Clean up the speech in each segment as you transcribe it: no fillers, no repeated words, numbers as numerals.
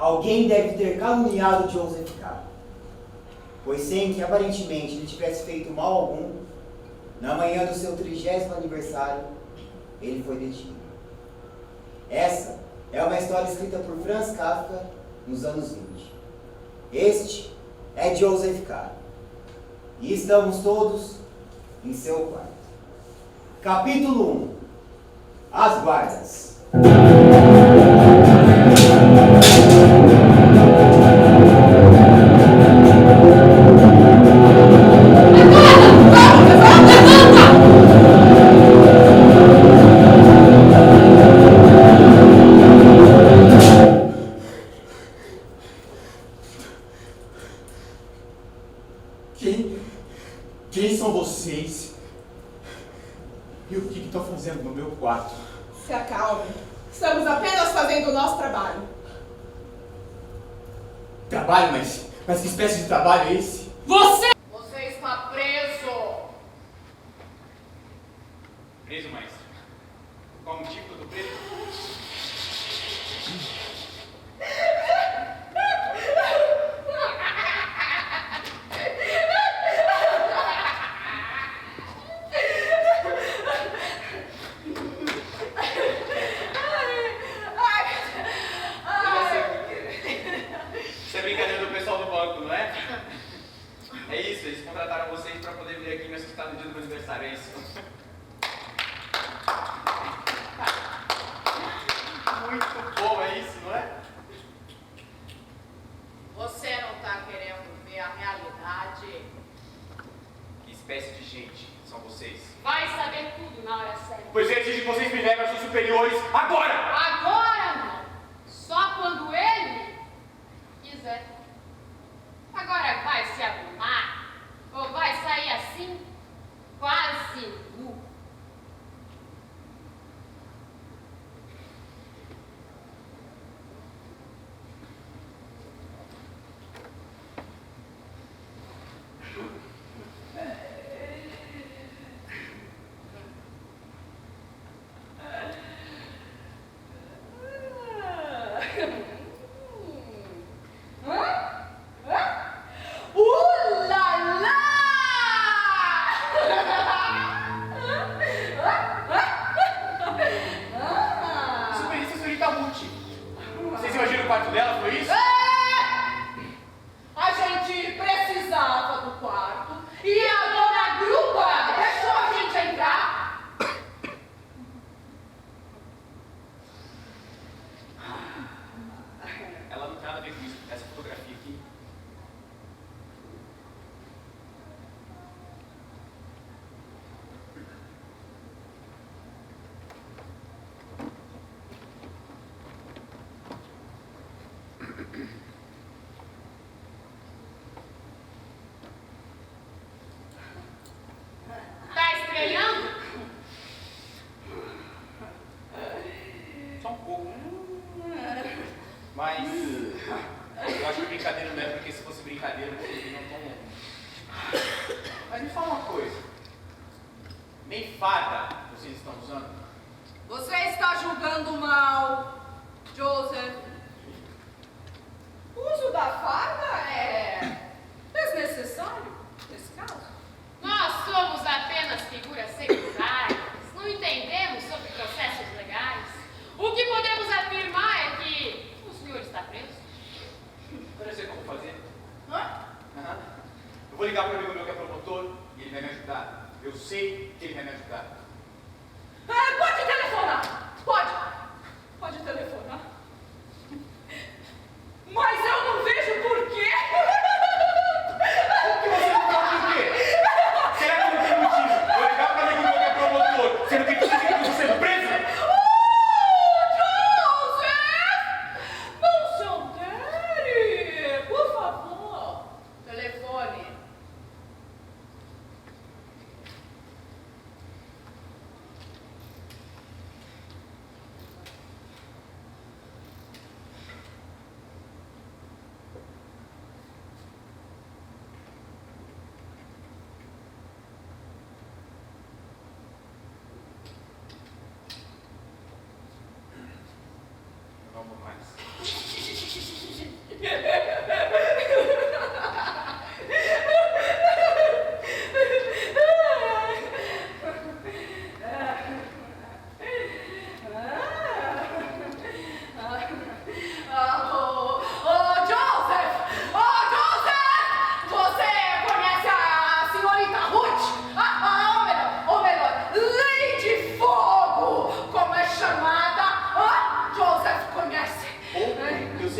Alguém deve ter caluniado Joseph K., pois sem que aparentemente ele tivesse feito mal algum, na manhã do seu 30º aniversário, ele foi detido. Essa é uma história escrita por Franz Kafka nos anos 20. Este é Joseph K. E estamos todos em seu quarto. Capítulo 1. As guardas. Quem são vocês? E o que estão fazendo no meu quarto? Se acalme. Estamos apenas fazendo o nosso trabalho. Trabalho? Mas que espécie de trabalho é esse? Você está preso! Preso, maestro? Qual o motivo que eu tô preso? Isso é brincadeira do pessoal do banco, não é? É isso, eles contrataram vocês para poder vir aqui me assustar no dia do meu aniversário, é isso? Muito bom, é isso, não é? Você não está querendo ver a realidade? Que espécie de gente são vocês? Vai saber tudo na hora certa. Pois eu exijo que vocês me levem aos seus superiores agora! Agora não. Só quando ele quiser. Agora vai se arrumar ou vai sair assim, quase nu. Superista, senhorita Ruth. Vocês invadiram o quarto dela, foi isso? A gente precisava do quarto e a dona Gruba deixou a gente entrar. Ela não tem nada a ver com isso. Essa fotografia aqui. Tá estranhando? Só um pouco. Mas eu acho que brincadeira não é, porque se fosse brincadeira vocês não estão. Mas me fala uma coisa. Nem farda vocês estão usando? Você está julgando mal, Joseph. O uso da farda é desnecessário nesse caso. Nós somos apenas figuras secundárias. Não entendemos sobre processos legais. O que podemos afirmar é que o senhor está preso. Eu já sei o que eu vou fazer. Hã? Aham. Eu vou ligar para o amigo meu que é promotor e ele vai me ajudar. Eu sei que ele vai me ajudar. Pode telefonar. Pode telefonar. Mas eu não vejo porquê. Por que você não fala por quê? Será que não tem motivo? Eu vou ligar para o amigo meu que é promotor. Você não tem que dizer que eu estou sendo preso? Joseph! Não se altere. Por favor. Telefone. Não vou mais.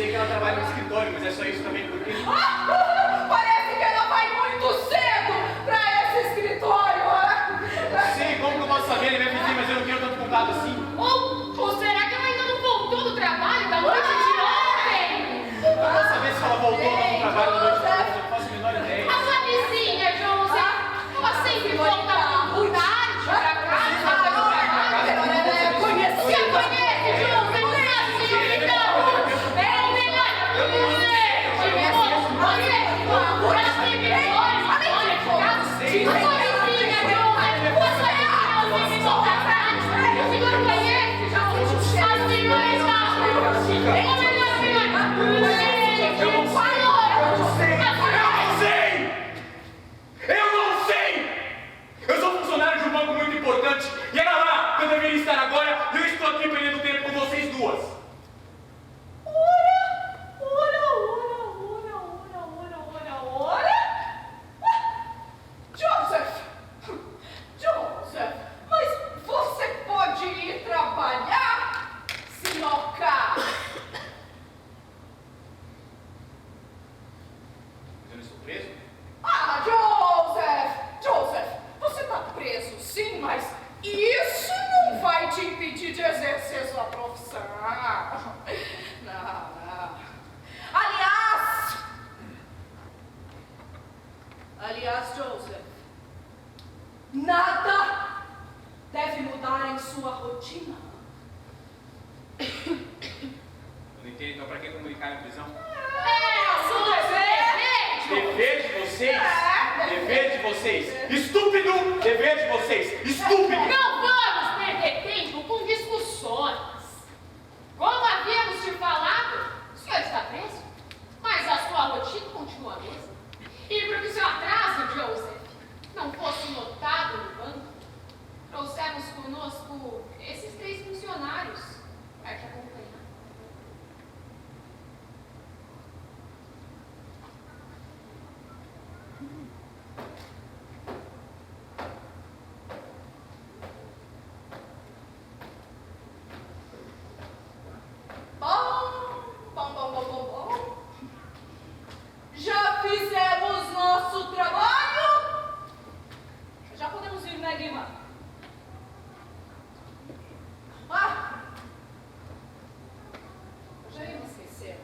sei que ela trabalha no escritório, mas é só isso também, porque... Parece que ela vai muito cedo pra esse escritório. Sim, como que eu posso saber? Ele vai pedir, mas eu não quero tanto contato assim. Ou será que ela ainda não voltou do trabalho da noite de ontem? Eu vou saber se ela voltou ou não do trabalho da noite de ontem, eu não faço a menor ideia. A sua vizinha, José, ela sempre volta muito tarde pra casa, depois do trabalho. Você conhece, José, não é assim, então. É o melhor. Ela sempre olha de casa. A sua vizinha, José, sempre volta tarde. O senhor não conhece, José? A senhora está... O melhor, senhor. Eu sou funcionário de um banco muito importante e era lá que eu deveria estar agora e eu estou aqui perdendo tempo com vocês duas. Joseph, mas você pode ir trabalhar, senhor K. Eu não estou preso? Joseph, você está preso, sim, mas isso não vai te impedir de exercer sua profissão. Não. Aliás, Joseph, nada deve mudar em sua rotina. Eu não entendo, então pra que comunicar na prisão? Dever de vocês? Dever de vocês? Estúpido! Dever de vocês! Estúpido! Não vamos perder tempo com discussões. Como havíamos te falado, o senhor está preso, mas a sua rotina continua a mesma. E para que o seu atraso, Joseph, não fosse notado no banco, trouxemos conosco esses 3 funcionários para te acompanhar. Bom. Já fizemos nosso trabalho? Já podemos ir, né, Guima? Eu já ia me esquecer.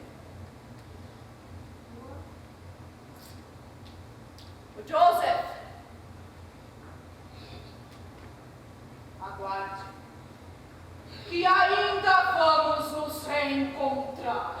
O Joseph. Aguarde. Que ainda vamos nos reencontrar.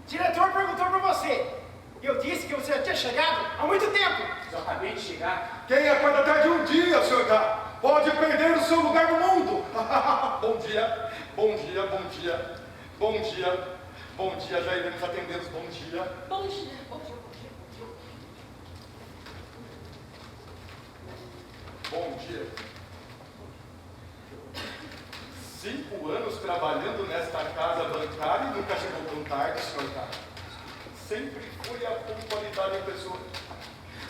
O diretor perguntou pra você. Eu disse que você já tinha chegado há muito tempo. Eu acabei de chegar. Quem acorda até de um dia, Sr. K, pode perder o seu lugar no mundo. Bom dia, já iremos atender os bom dia. Bom dia. Bom dia. 5 anos trabalhando nesta casa bancária e nunca chegou tão tarde, Sr. K. Sempre foi a pontualidade em pessoa.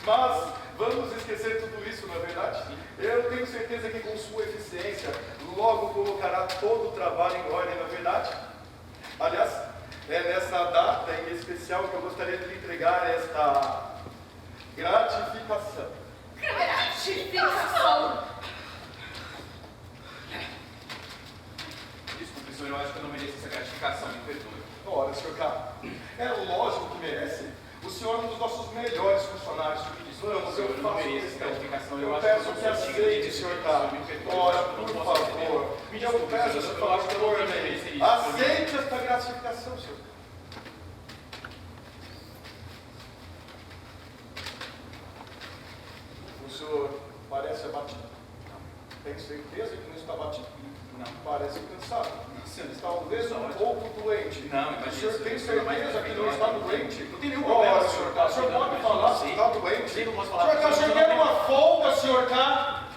Mas vamos esquecer tudo isso, não é verdade? Eu tenho certeza que com sua eficiência logo colocará todo o trabalho em ordem, não é verdade? Aliás, é nessa data em especial que eu gostaria de lhe entregar esta gratificação. Gratificação! Desculpe, senhor, eu acho que eu não mereço essa gratificação, me perdoe. Ora, Sr. K, é lógico que merece. O senhor é um dos nossos melhores funcionários. não faço mereço questão. gratificação. Eu acho peço eu que sou aceite, digno senhor de K. me perdoe, Ora, eu não por posso entender. favor. Me Eu desculpe, peço senhor, esse eu acho que eu não favor, tenho que né? merecer isso. Aceite esta gratificação, senhor. O senhor parece abatido. Tem certeza que não está abatido? Não. Parece cansado. Senhor, Talvez um pouco doente. Não, O imagina, senhor tem senhor, mas certeza que não não está tem doente? Não tem nenhum problema, Ora, senhor. senhor, o senhor Não, pode mas falar eu se sei. está doente? Eu sei que eu posso falar, Senhor, mas o senhor eu quer não uma folga, senhor K?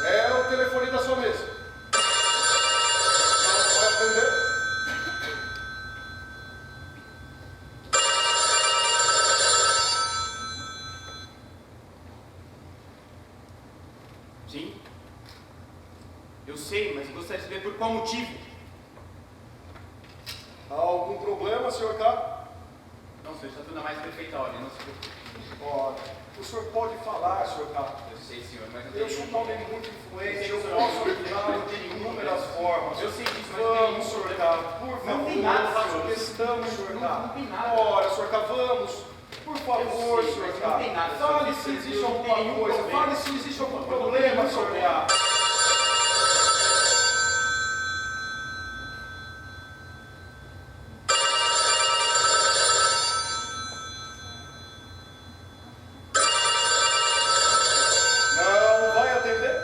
É o telefone da sua mesa. Não vai atender? Sim. Eu sei, mas eu gostaria de saber por qual motivo. Há algum problema, senhor K? Não, senhor, está tudo na mais perfeita ordem, não se preocupe. Ora, o senhor pode falar, senhor K. Eu sei, senhor, mas não tem Eu sou um nenhum homem problema. muito influente, Eu eu sei, posso senhor, ajudá-lo não tem de nenhum inúmeras problema. formas. Eu sei disso, mas não tem Vamos, nenhum senhor problema. K, por Não favor, tem nada, faço senhor. questão, senhor Não K. tem nada. Ora, senhor K, vamos. Por favor, Eu sei, senhor mas K. não tem nada, senhor. Fale se Eu existe não tenho alguma nenhum coisa. problema. Fale se existe algum Não tem problema, nenhum senhor problema. K. Não vai atender?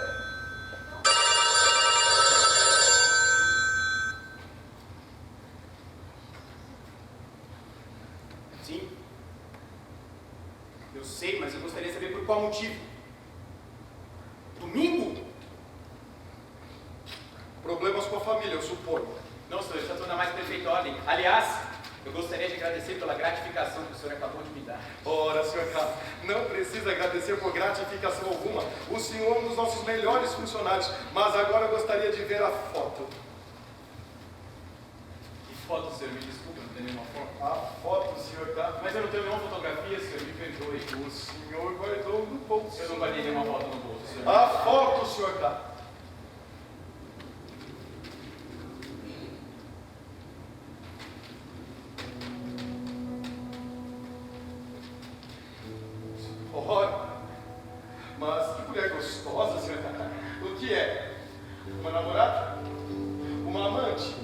Sim. Eu sei, mas eu gostaria de saber por qual motivo. Domingo? Problemas com a família, eu suponho. Não, senhor, está tudo na mais perfeita ordem. Aliás, eu gostaria de agradecer pela gratificação que o senhor acabou de me dar. Ora, senhor K, não precisa agradecer por gratificação alguma. O senhor é um dos nossos melhores funcionários, mas agora eu gostaria de ver a foto. Que foto, senhor? Me desculpe, eu não tenho nenhuma foto. A foto, senhor K. Mas eu não tenho nenhuma fotografia, senhor, me perdoe. O senhor guardou no bolso. Eu não guardei nenhuma foto no bolso, senhor. A foto, senhor K. Ora, mas que mulher gostosa, senhor K. O que é? Uma namorada? Uma amante?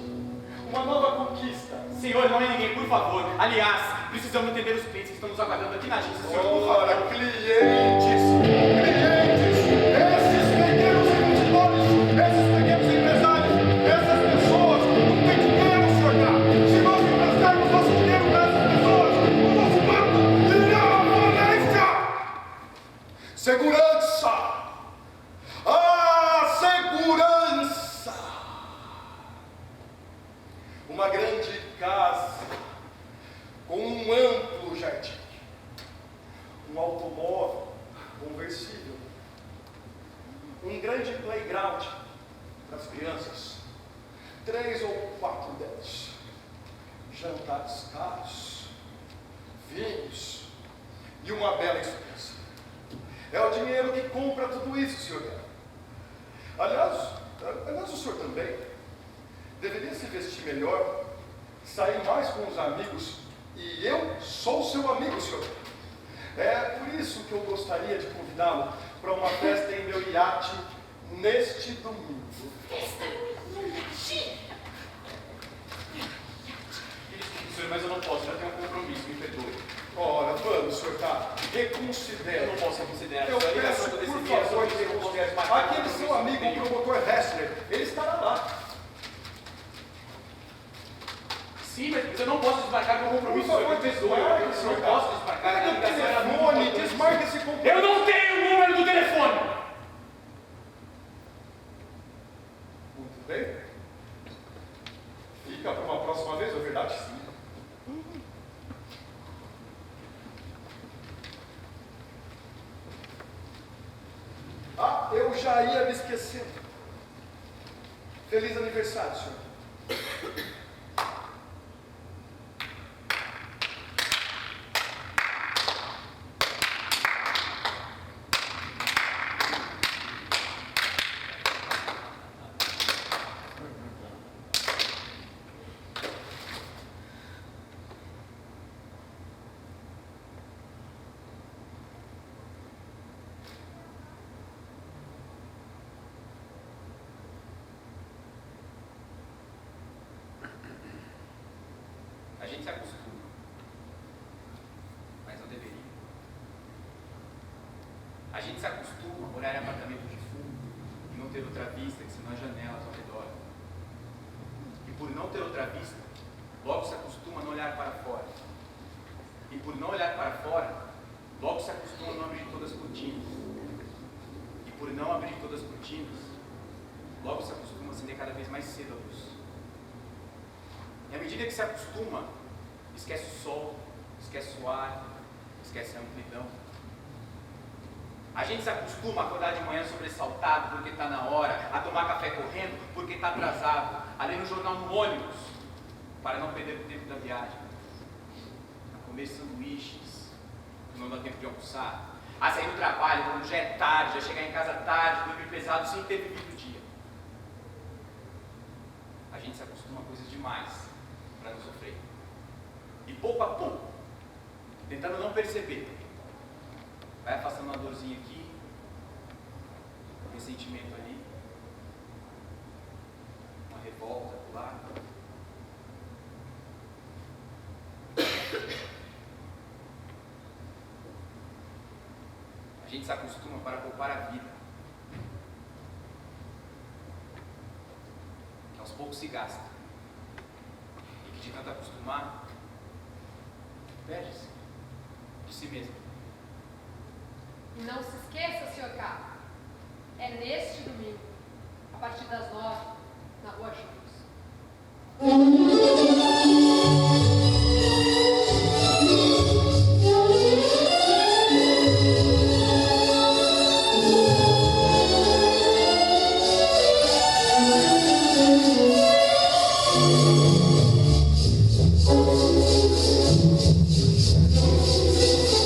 Uma nova conquista? Senhor, não é ninguém, por favor. Aliás, precisamos atender os clientes que estão nos aguardando aqui na agência, senhor, por favor. Ora, clientes, esses pequenos investidores, esses pequenos empresários, essas pessoas não têm dinheiro, senhor K. Se nós emprestarmos nosso dinheiro para essas pessoas, o nosso banco irá à falência. Segurança! A segurança! Uma grande casa com um amplo jardim, um automóvel conversível, um grande playground para as crianças, 3 ou 4 delas, jantares caros, vinhos e uma bela experiência. É o dinheiro que compra tudo isso, senhor. Aliás, o senhor também deveria se vestir melhor, sair mais com os amigos, e eu sou seu amigo, senhor. É por isso que eu gostaria de convidá-lo para uma festa em meu iate neste domingo. Festa no iate. Desculpe, senhor, mas eu não posso, já tenho um compromisso, me perdoe. Ora, vamos, senhor K, Eu reconsidere. não posso reconsiderar. Eu senhor. A peço, ligação que eu por decidi é favor, sobre que isso, eu não posso reconsidere. desmarcar Aquele o seu compromisso amigo, que o eu tenho. promotor Hessler, ele estará lá. Sim, mas eu não posso desmarcar meu Por compromisso, favor, senhor, me perdoe. desmarque, Eu senhor não K. posso desmarcar. A Pega o ligação era muito telefone, importante. desmarque esse compromisso. Eu não tenho o número do telefone! Muito bem. Fica para uma próxima vez, é verdade? Sim. Ah, eu já ia me esquecendo. Feliz aniversário, senhor. acostuma, mas não deveria. A gente se acostuma a morar em apartamento de fundo e não ter outra vista que senão as janelas ao redor. E por não ter outra vista, logo se acostuma a não olhar para fora. E por não olhar para fora, logo se acostuma a não abrir todas as cortinas. E por não abrir todas as cortinas, logo se acostuma a acender cada vez mais cedo a luz. E à medida que se acostuma, esquece o sol, esquece o ar, esquece a amplidão. A gente se acostuma a acordar de manhã sobressaltado porque está na hora, a tomar café correndo porque está atrasado, a ler um jornal no ônibus para não perder o tempo da viagem, a comer sanduíches, não dá tempo de almoçar, a sair do trabalho quando já é tarde, a chegar em casa tarde, dormir pesado sem ter vivido o dia. A gente se acostuma a coisas demais para não sofrer. E pouco a pouco, tentando não perceber, vai afastando uma dorzinha aqui, um ressentimento ali, uma revolta lá. A gente se acostuma para poupar a vida, que aos poucos se gasta, e que de tanto acostumar, perde-se de si mesmo. E não se esqueça, Sr. K. É neste domingo, a partir das 9, na Rua Július.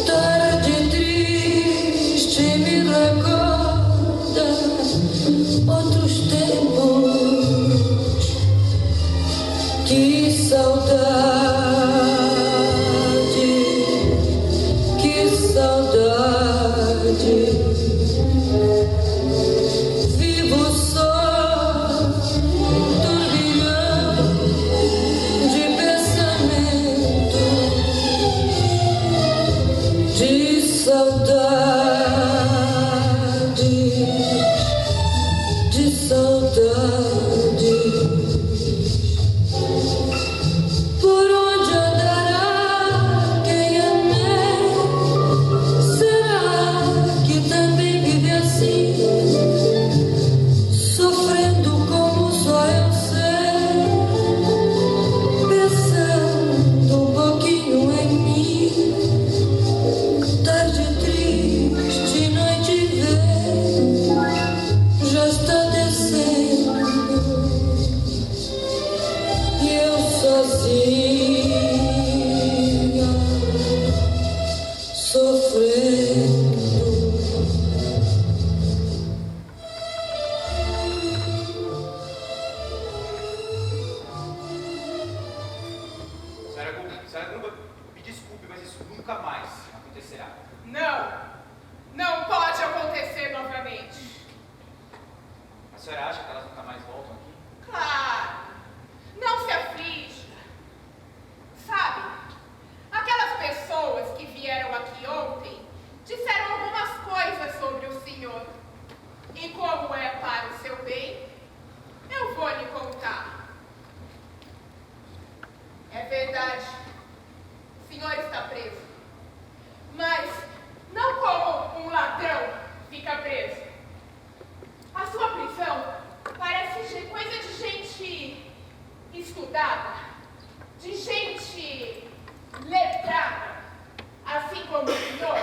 Tarde triste me recorda outros tempos. Que saudade, que saudade. Vivo só, turbilhão de pensamento, de saudade, de saudade. Por onde andará quem amei? Será que também vive assim, sofrendo como só eu sei, pensando um pouquinho em mim? Tarde triste, noite vem, já está descendo, e eu sozinha, sofrendo. Senhora Gruba, me desculpe, mas isso nunca mais acontecerá. Não! Não pode acontecer novamente. A senhora acha que elas nunca mais voltam aqui? Claro! Não se aflija. Sabe, aquelas pessoas que vieram aqui ontem disseram algumas coisas sobre o senhor. E como é para o seu bem, eu vou lhe contar. É verdade, o senhor está preso. Mas não como um ladrão fica preso. A sua prisão parece coisa de gente estudada, de gente letrada, assim como o senhor.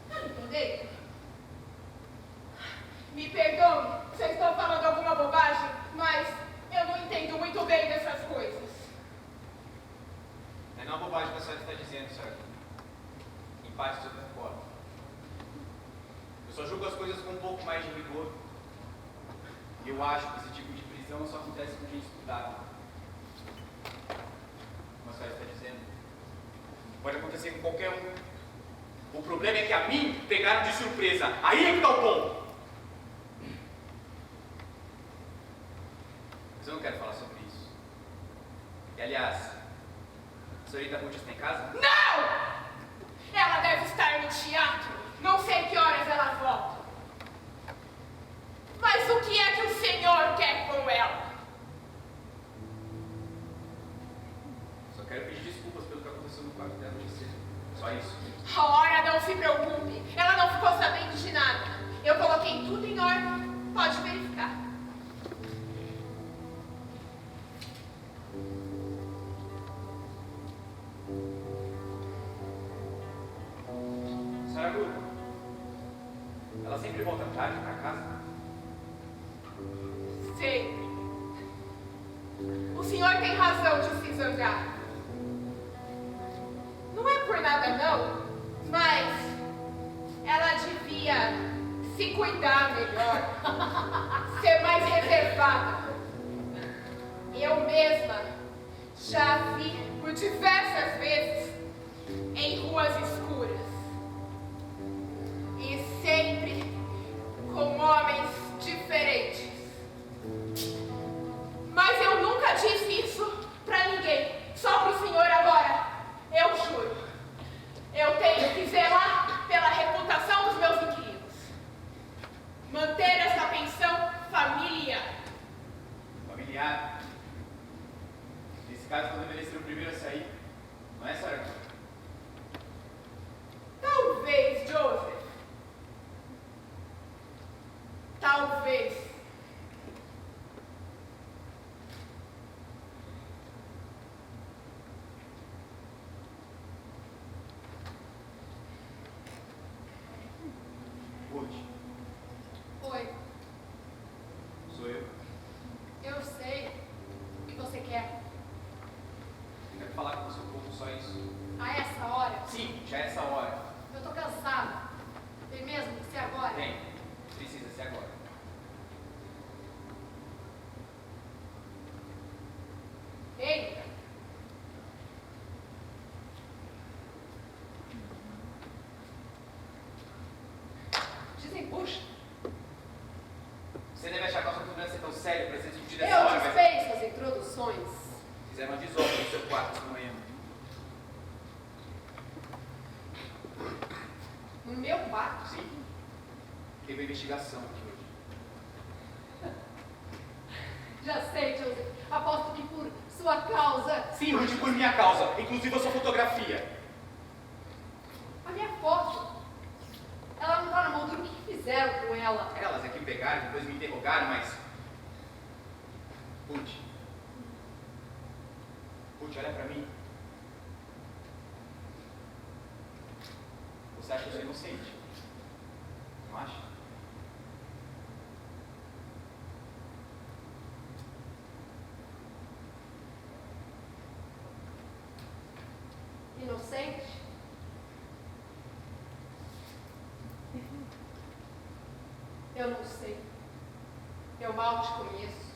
Tá me entendendo? Me perdoe se eu estou falando alguma bobagem, mas eu não entendo muito bem dessas coisas. Não é uma bobagem que a senhora está dizendo, senhora. Em parte eu concordo. Eu só julgo as coisas com um pouco mais de rigor. E eu acho que esse tipo de prisão só acontece com gente estudada. Como a senhora está dizendo. Pode acontecer com qualquer um. O problema é que a mim pegaram de surpresa. Aí é que está o ponto. Mas eu não quero falar sobre isso. E aliás, senhorita Ruth está em casa? Não! Ela deve estar no teatro. Não sei que horas ela volta. Mas o que é que o senhor quer com ela? Só quero pedir desculpas pelo que aconteceu no quarto dela de cedo. Só isso. Ora, não se preocupe. Ela não ficou sabendo de nada. Eu coloquei tudo em ordem. Pode verificar. Senhora Ruth, ela sempre volta tarde para casa? Sempre. O senhor tem razão de se zangar. Não é por nada não, mas ela devia se cuidar melhor, ser mais reservada. Eu mesma já vi por diversas vezes em ruas escuras e sempre com homens diferentes. Mas eu nunca disse isso pra ninguém, só pro senhor agora. Eu juro. Eu tenho que zelar pela reputação dos meus inquilinos. Manter essa pensão familiar. Familiar? Nesse caso, não deveria ser o primeiro a sair. Não é, senhora Ruth? Talvez, Joseph. Talvez. Ruth, Oi, sou eu. eu sei o que você quer. Quero falar com você um pouco, só isso. A essa hora, Sim, já é essa hora. eu tô cansada. Tem mesmo que ser agora? Tem. Precisa ser agora. Ei, desembucha. Você deve achar que a nossa conversa é tão séria para ser discutida essa Eu hora, mas dispenso as introduções. fizeram uma desordem no seu quarto essa manhã. No meu quarto. Sim. Teve uma investigação aqui hoje. Já sei, Joseph. Aposto que por sua causa. Sim, Ruth, por minha causa. Inclusive a sua fotografia. A minha foto. Ela não tá na moldura. O que fizeram com ela? Elas aqui me pegaram, depois me interrogaram, mas... Ruth, olha pra mim. Você acha que eu sou inocente? Não acha? Inocente? Eu não sei. Eu mal te conheço.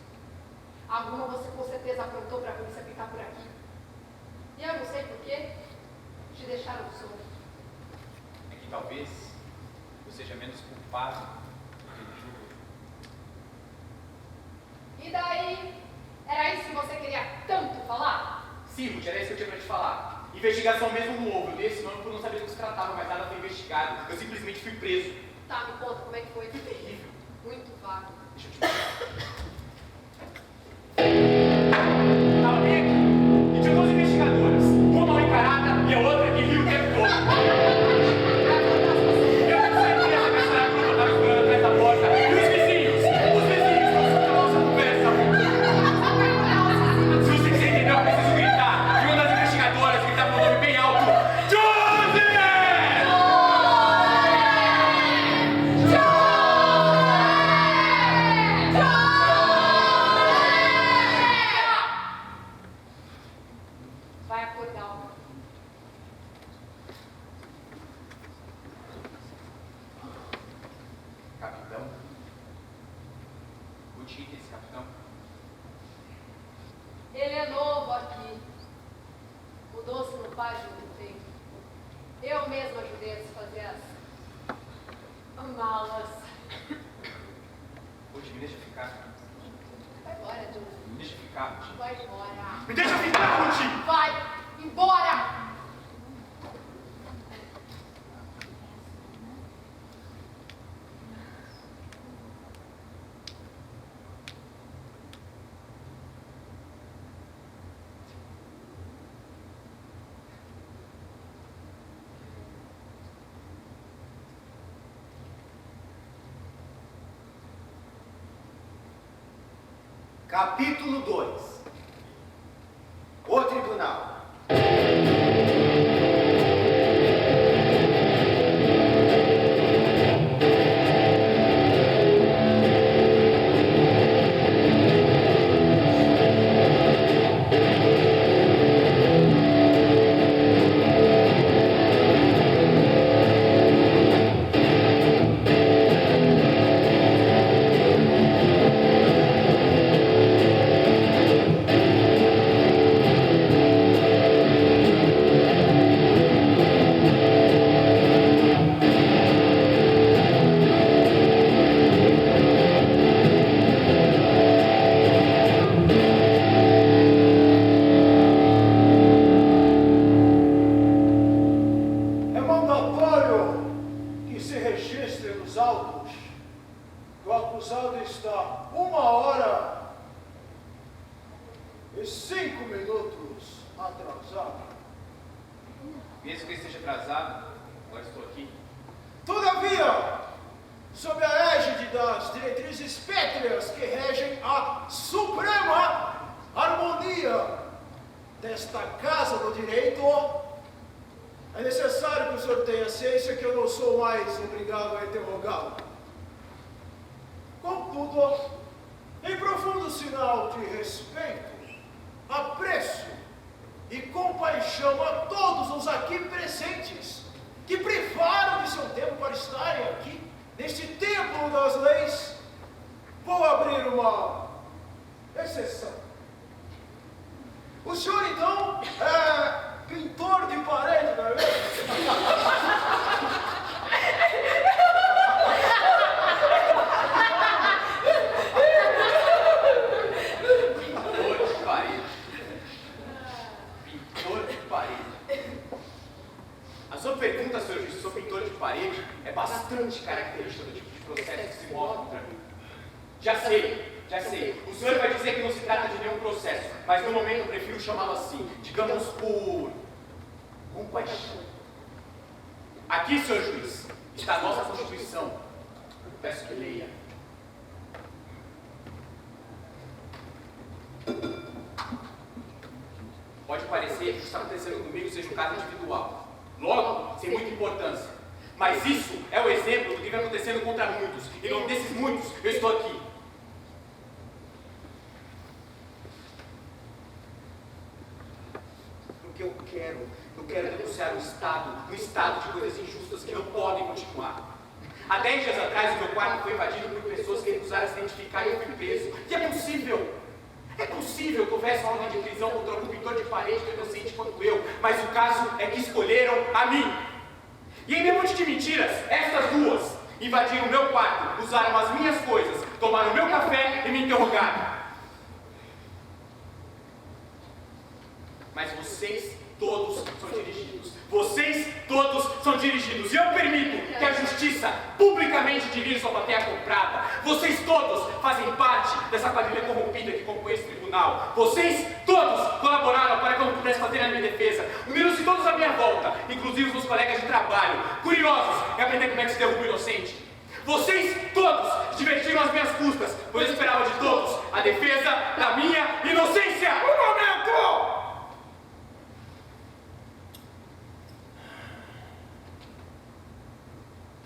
Alguma você com certeza aprontou para a polícia ficar por aqui. E eu não sei por quê. Te deixaram solto. É que talvez eu seja menos culpado do que ele julga. E daí? Era isso que você queria tanto falar? Sim, Ruth, era isso que eu tinha pra te falar. Investigação mesmo não houve. Eu dei esse nome por não saber do que se tratava, mas nada foi investigado. Eu simplesmente fui preso. Tá, me conta como é que foi. Foi terrível. Muito vago. Deixa eu te mostrar. Tava bem aqui. E tinha duas investigadoras. Uma mal encarada e a outra que riu o tempo todo. Eu tenho certeza que a senhora Grupa estava esperando atrás da porta. E os vizinhos estão escutando a nossa conversa. Se você quiser entender, eu preciso gritar. E uma das investigadoras gritava meu nome bem alto. Joseph! Vai acordar o Capitão? O título desse capitão? Ele é novo aqui. Mudou-se no faz muito tempo. Eu mesma ajudei a desfazer as malas. Ruth, me deixa ficar. Vai embora, Joseph. Me deixa ficar, Ruth. Vai embora. Me deixa ficar, Ruth! Vai! Embora! Capítulo 2. O Tribunal. É mandatório que se registre nos autos que o acusado está 1h05 atrasado. Mesmo que eu esteja atrasado, agora estou aqui. Todavia, sob a égide das diretrizes pétreas que regem a suprema harmonia desta Casa do Direito, é necessário que o senhor tenha ciência que eu não sou mais obrigado a interrogá-lo. Contudo, em profundo sinal de respeito, apreço e compaixão a todos os aqui presentes que privaram de seu tempo para estarem aqui, neste templo das leis, vou abrir uma exceção. O senhor, então, é pintor de parede, não é mesmo? Pintor de parede. Pintor de parede. A sua pergunta, senhor juiz, se sou pintor de parede, é bastante característica do tipo de processo que se move contra mim. Já sei. O senhor vai dizer que não se trata de nenhum processo, mas no momento eu prefiro chamá-lo assim, digamos por compaixão. Aqui, senhor juiz, está a nossa Constituição. Peço que leia. Pode parecer que o que está acontecendo comigo seja um caso individual. Logo, sem muita importância. Mas isso é o exemplo do que vem acontecendo contra muitos. E em nome desses muitos, eu estou aqui. Porque eu quero denunciar um estado de coisas injustas que não podem continuar. Há 10 dias atrás, o meu quarto foi invadido por pessoas que recusaram se identificar e eu fui preso. E é possível que houvesse uma ordem de prisão contra algum pintor de parede tão inocente quanto eu, mas o caso é que escolheram a mim. E em meio monte de mentiras, essas duas invadiram o meu quarto, usaram as minhas coisas, tomaram o meu café e me interrogaram. Mas vocês todos são dirigidos. E eu permito que a justiça publicamente dirija sua plateia comprada. Vocês todos fazem parte dessa quadrilha corrompida que compõe esse tribunal. Vocês todos colaboraram para que eu não pudesse fazer a minha defesa. Uniram-se todos à minha volta, inclusive os meus colegas de trabalho, curiosos em aprender como é que se derruba o inocente. Vocês todos se divertiram às minhas custas, pois eu esperava de todos a defesa da minha inocência. Um momento!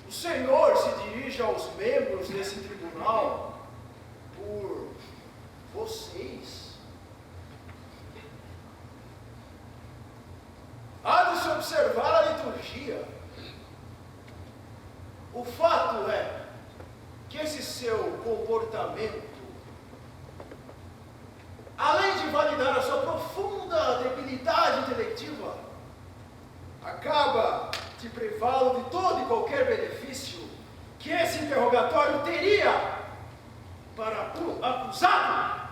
O senhor se dirige aos membros desse tribunal por vocês. Há de se observar a liturgia. O fato é que esse seu comportamento, além de validar a sua profunda debilidade intelectiva, acaba de privá-lo de todo e qualquer benefício que esse interrogatório teria para o acusado.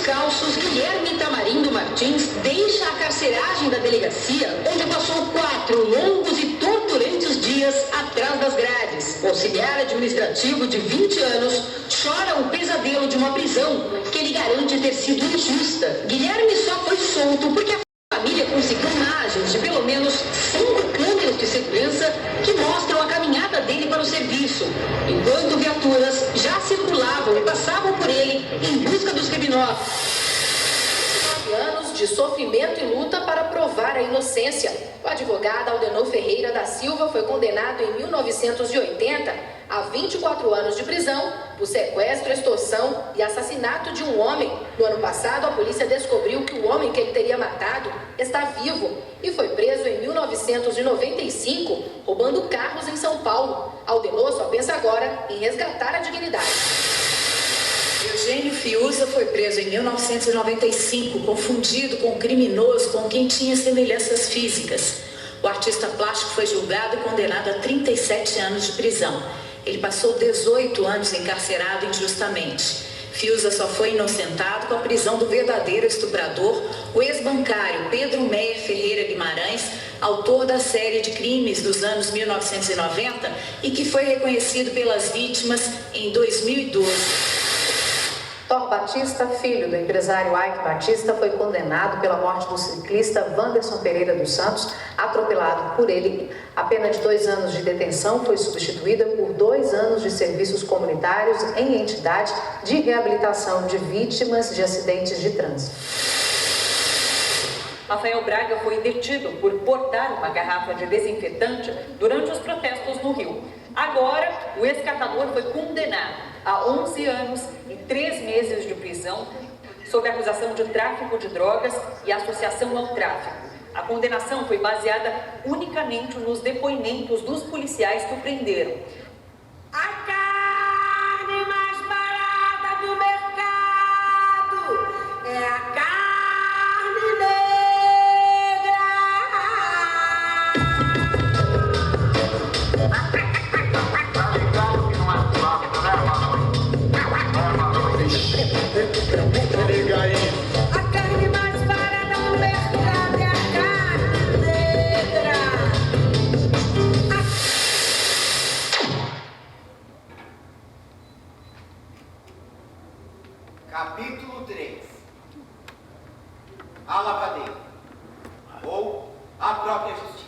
descalços, Guilherme Tamarindo Martins deixa a carceragem da delegacia, onde passou 4 longos e torturantes dias atrás das grades. O auxiliar administrativo de 20 anos chora o pesadelo de uma prisão que ele garante ter sido injusta. Guilherme só foi solto porque a família conseguiu imagens de pelo menos 5 câmeras de segurança que mostram a caminhada dele para o serviço, enquanto viaturas já circulavam e passavam por ele em busca dos criminosos. 9 anos de sofrimento e luta para provar a inocência. O advogado Aldenor Ferreira da Silva foi condenado em 1980 a 24 anos de prisão por sequestro, extorsão e assassinato de um homem. No ano passado, a polícia descobriu que o homem que ele teria matado está vivo e foi preso em 1995, roubando carros em São Paulo. Aldenor só pensa agora em resgatar a dignidade. Eugênio Fiuza foi preso em 1995, confundido com um criminoso com quem tinha semelhanças físicas. O artista plástico foi julgado e condenado a 37 anos de prisão. Ele passou 18 anos encarcerado injustamente. Fiuza só foi inocentado com a prisão do verdadeiro estuprador, o ex-bancário Pedro Meyer Ferreira Guimarães, autor da série de crimes dos anos 1990 e que foi reconhecido pelas vítimas em 2012. Thor Batista, filho do empresário Ike Batista, foi condenado pela morte do ciclista Wanderson Pereira dos Santos, atropelado por ele. A pena de 2 anos de detenção foi substituída por 2 anos de serviços comunitários em entidade de reabilitação de vítimas de acidentes de trânsito. Rafael Braga foi detido por portar uma garrafa de desinfetante durante os protestos no Rio. Agora, o ex-catador foi condenado a 11 anos e 3 meses de prisão sob acusação de tráfico de drogas e associação ao tráfico. A condenação foi baseada unicamente nos depoimentos dos policiais que o prenderam. A carne mais barata do mercado é a carne negra. A carne mais barata do mercado é a carne negra. Capítulo 3. A lavadeira, ou a própria justiça.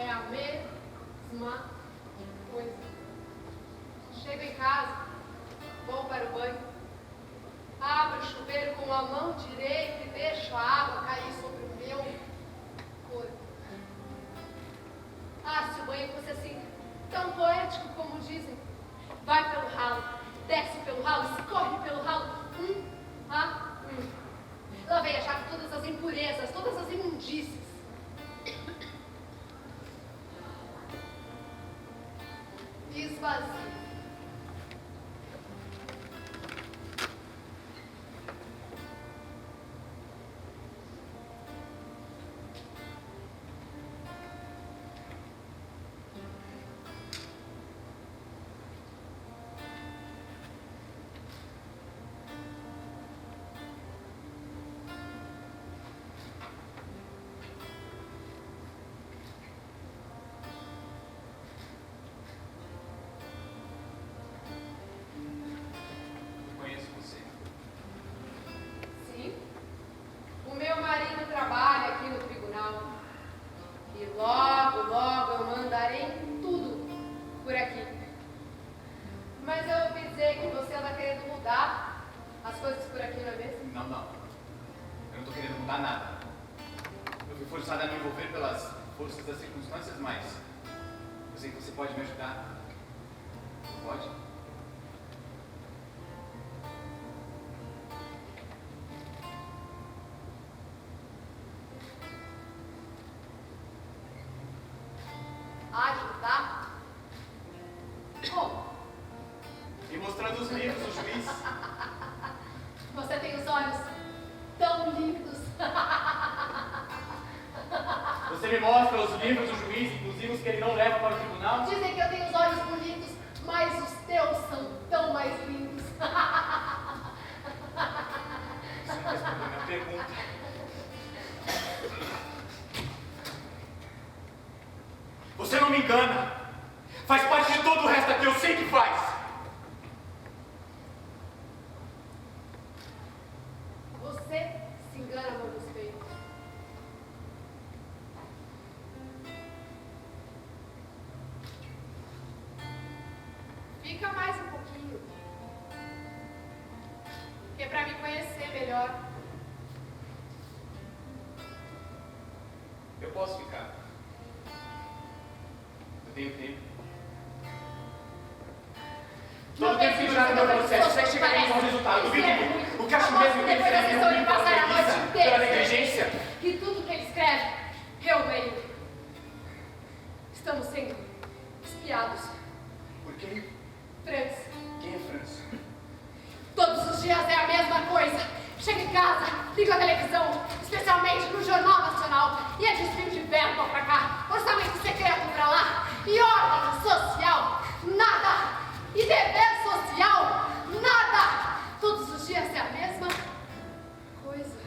É a mesma coisa. Chego em casa, vou para o banho, abro o chuveiro com a mão direita e deixo a água cair sobre o meu corpo. Ah, se o banho fosse assim, tão poético como dizem. Vai pelo ralo, desce pelo ralo, escorre pelo ralo, a Lavei já todas as impurezas, todas as imundícias. E esvazio. Ajudar? Como? E mostrando os livros do juiz. Você tem os olhos tão lindos. Você me mostra os livros do juiz, inclusive os que ele não leva para o tribunal? Dizem que eu tenho os olhos bonitos, mas os teus são tão mais lindos. Você não respondeu a minha pergunta. Você não me engana. Faz parte de todo o resto aqui, eu sei que faz. Você se engana a meu respeito. Fica mais um pouquinho. Que é pra me conhecer melhor. Eu posso ficar. Eu tenho tempo. Todo tempo que durar no meu processo, você chega aqui com o resultado. Duvide muito. O que acho mesmo que ele Depois da escreve sessão de passar a noite pela inteira. negligência? Que tudo que ele escreve, eu leio. Estamos sendo espiados. Por quem? Franz. Quem é Franz? Todos os dias é a mesma coisa. Chego em casa, ligo a televisão, especialmente no Jornal Nacional, e é desvio de verba pra cá, orçamento secreto pra lá, e ordem social, nada. E dever social, nada. Todos os dias é a mesma coisa.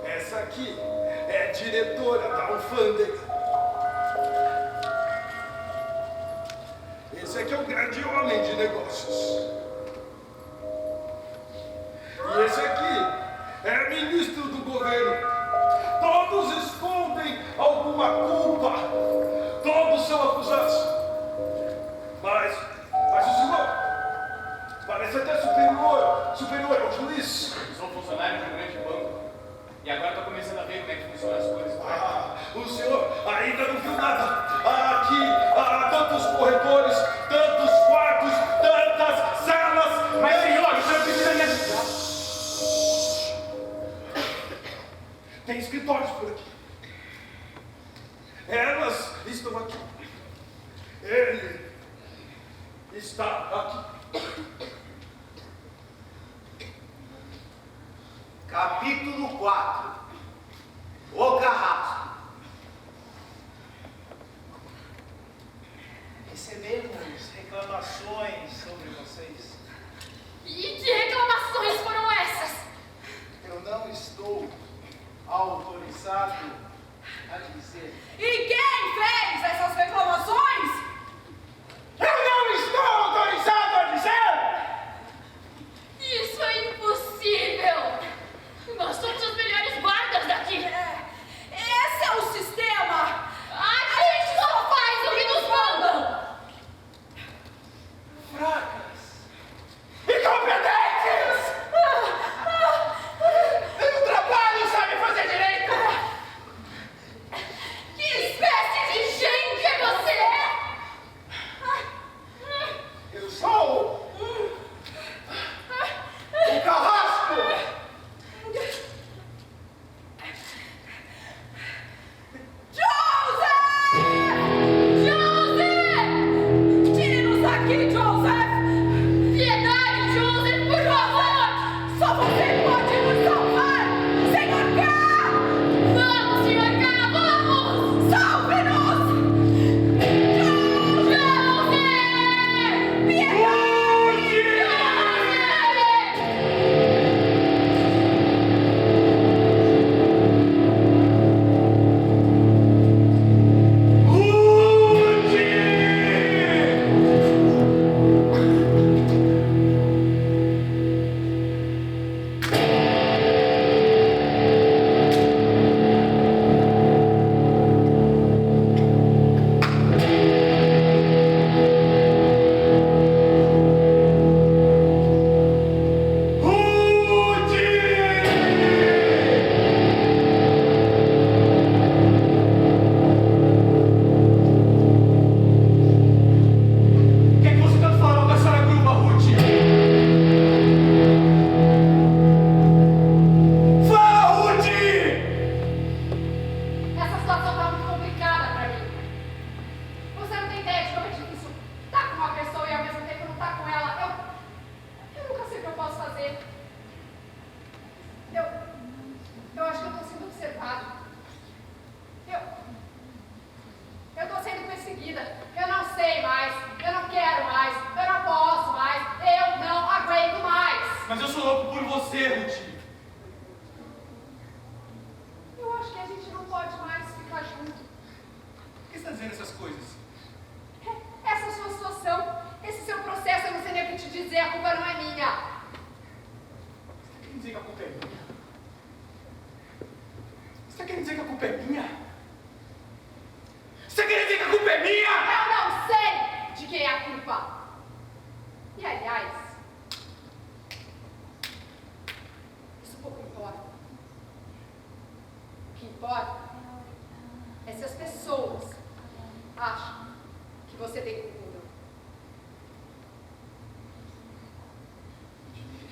Essa aqui é a diretora da alfândega. superior ao juiz. Eu sou funcionário de um grande banco. E agora estou começando a ver como é que funcionam as coisas. O senhor ainda não viu nada. Aqui há tantos corredores, tantos quartos, tantas salas. Mas, senhor, o senhor precisa me ajudar. Tem escritórios por aqui. Elas estão aqui. Ele está aqui. Capítulo 4. O Carrasco. Recebemos reclamações sobre vocês. E que reclamações foram essas? Eu não estou autorizado a dizer. E quem fez essas reclamações? Eu não estou autorizado a dizer! Isso é impossível! Nós somos os melhores guardas daqui! Esse é o sistema! A gente só faz o que nos mandam! Fracas e competentes! Nem o trabalho sabe fazer direito! Que espécie de gente você é? Eu sou o Carrasco! Joseph! Tire-nos daqui, Joseph! Piedade, Joseph, por favor! Só você pode nos salvar! Senhor K! Vamos, Sr. K, vamos! Salve-nos! Joseph! O que é que você está falando da senhora Gruba, Ruth? Fala, Ruth! Essa situação tá muito complicada pra mim. Você não tem ideia de como é difícil estar com uma pessoa e ao mesmo tempo não estar com ela. Eu nunca sei o que eu posso fazer. Eu acho que eu tô sendo observado. Eu tô sendo perseguida. Eu não sei mais. Eu não quero mais. Eu não posso mais. Eu não aguento mais. Mas eu sou louco por você, Ruth. Eu acho que a gente não pode mais ficar junto. Por que você está dizendo essas coisas? Essa é a sua situação, esse seu processo, eu não sei nem o que te dizer, a culpa não é minha. Você está querendo dizer que a culpa é minha? Você está querendo dizer que a culpa é minha? Você está querendo dizer que a culpa é minha? Eu não sei de quem é a culpa. E aliás, isso pouco importa. O que importa é se as pessoas acham que você tem culpa ou não.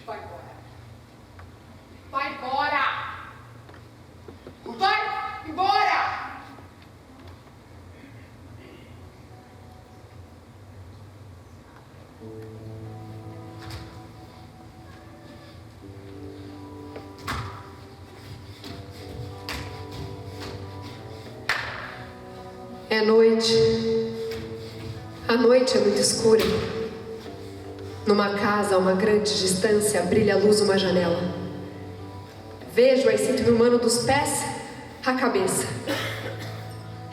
Vai embora. Vai embora! Vai embora! É noite. A noite é muito escura. Numa casa a uma grande distância brilha a luz uma janela. Vejo e sinto-me humano dos pés à cabeça.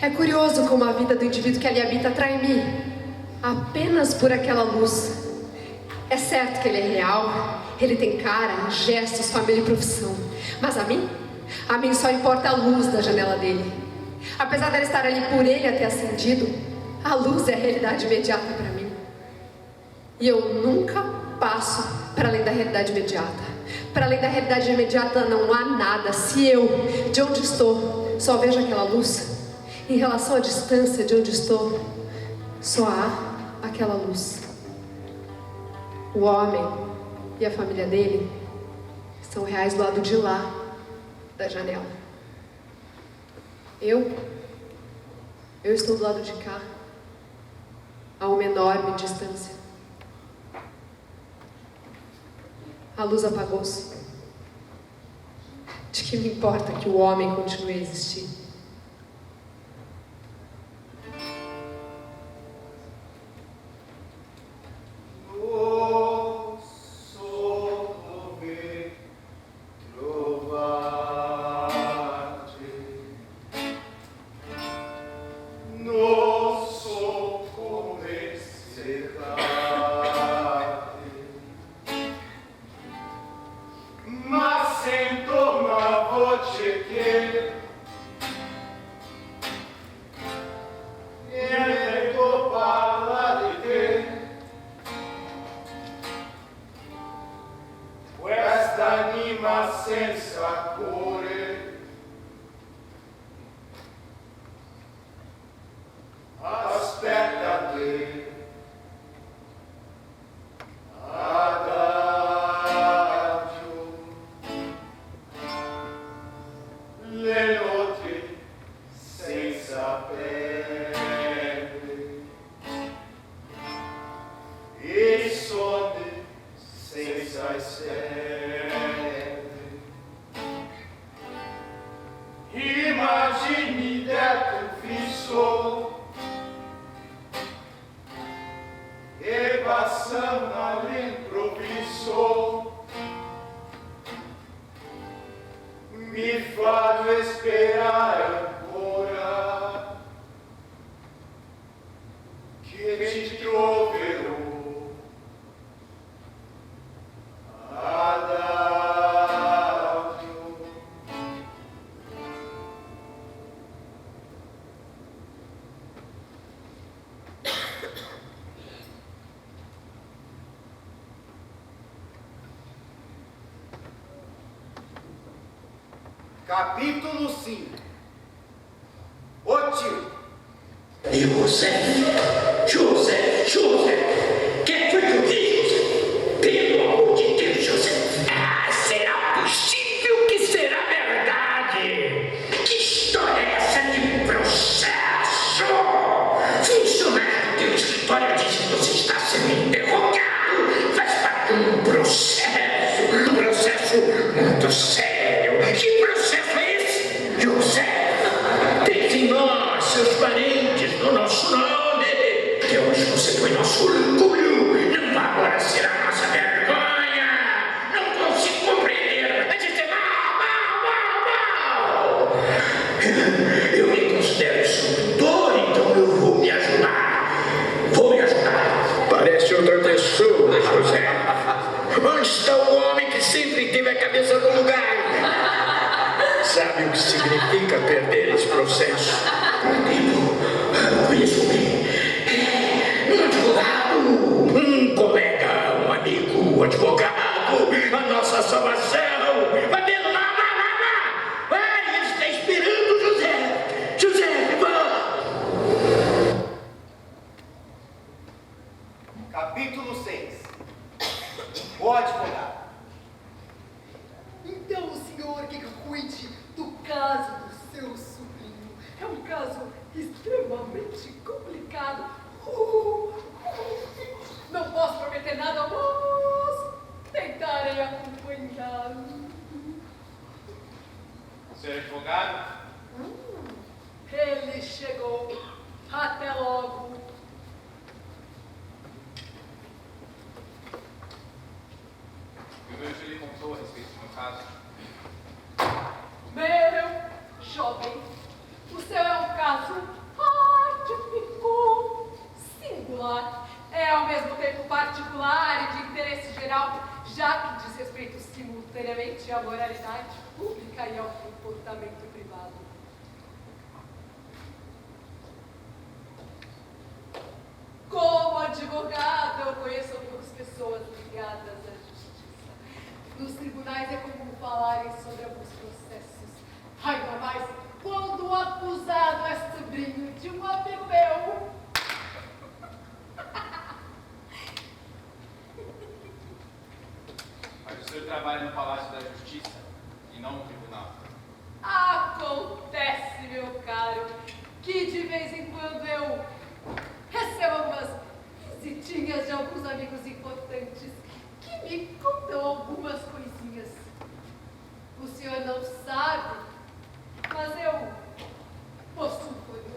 É curioso como a vida do indivíduo que ali habita atrai-me apenas por aquela luz. É certo que ele é real, ele tem cara, gestos, família e profissão. Mas a mim só importa a luz da janela dele. Apesar dela estar ali por ele ter acendido, a luz é a realidade imediata para mim. E eu nunca passo para além da realidade imediata. Para além da realidade imediata não há nada. Se eu, de onde estou, só vejo aquela luz, em relação à distância de onde estou, só há aquela luz. O homem e a família dele estão reais do lado de lá da janela. Eu estou do lado de cá, a uma enorme distância. A luz apagou-se. De que me importa que o homem continue a existir? Capítulo 5. O tio. José, que foi que eu vi, José? Pelo amor de Deus, José. Ah, será possível que será verdade? Que história é essa de processo? Funcionário do escritório diz que você está sendo interrogado. Faz parte de um processo muito sério. Que processo é esse, José? Tem nós, seus parentes, no nosso nome. Que hoje você foi nosso orgulho. Não vai agora ser a nossa vergonha. Não consigo compreender. Mas isso é mal. Eu me considero instrutor, então eu vou me ajudar. Parece outra pessoa, José. Onde está o homem que sempre teve a cabeça no lugar? Sabe o que significa perder esse processo? Conheço bem. Um advogado, um colega, um amigo, um advogado, a nossa salvação. Vai vendo lá. Vai, ele está esperando, José. José, vá. Capítulo 6. O advogado. Então o senhor que cuide do caso do seu sobrinho. É um caso extremamente complicado. Não posso prometer nada, mas tentarei acompanhar. Senhor advogado? Ele chegou. Até logo. O meu tio lhe contou a respeito do meu caso. Meu jovem, o seu é um caso atípico, singular. É ao mesmo tempo particular e de interesse geral, já que diz respeito simultaneamente à moralidade pública e ao comportamento privado. Como advogado, eu conheço algumas pessoas ligadas à justiça. Nos tribunais é comum falarem sobre alguns processos. Ainda mais quando o acusado é sobrinho de um amigo meu. Mas o senhor trabalha no Palácio da Justiça e não no tribunal. Acontece, meu caro, que de vez em quando eu recebo algumas visitinhas de alguns amigos importantes que me contam algumas coisinhas. O senhor não sabe, mas eu possuo outros.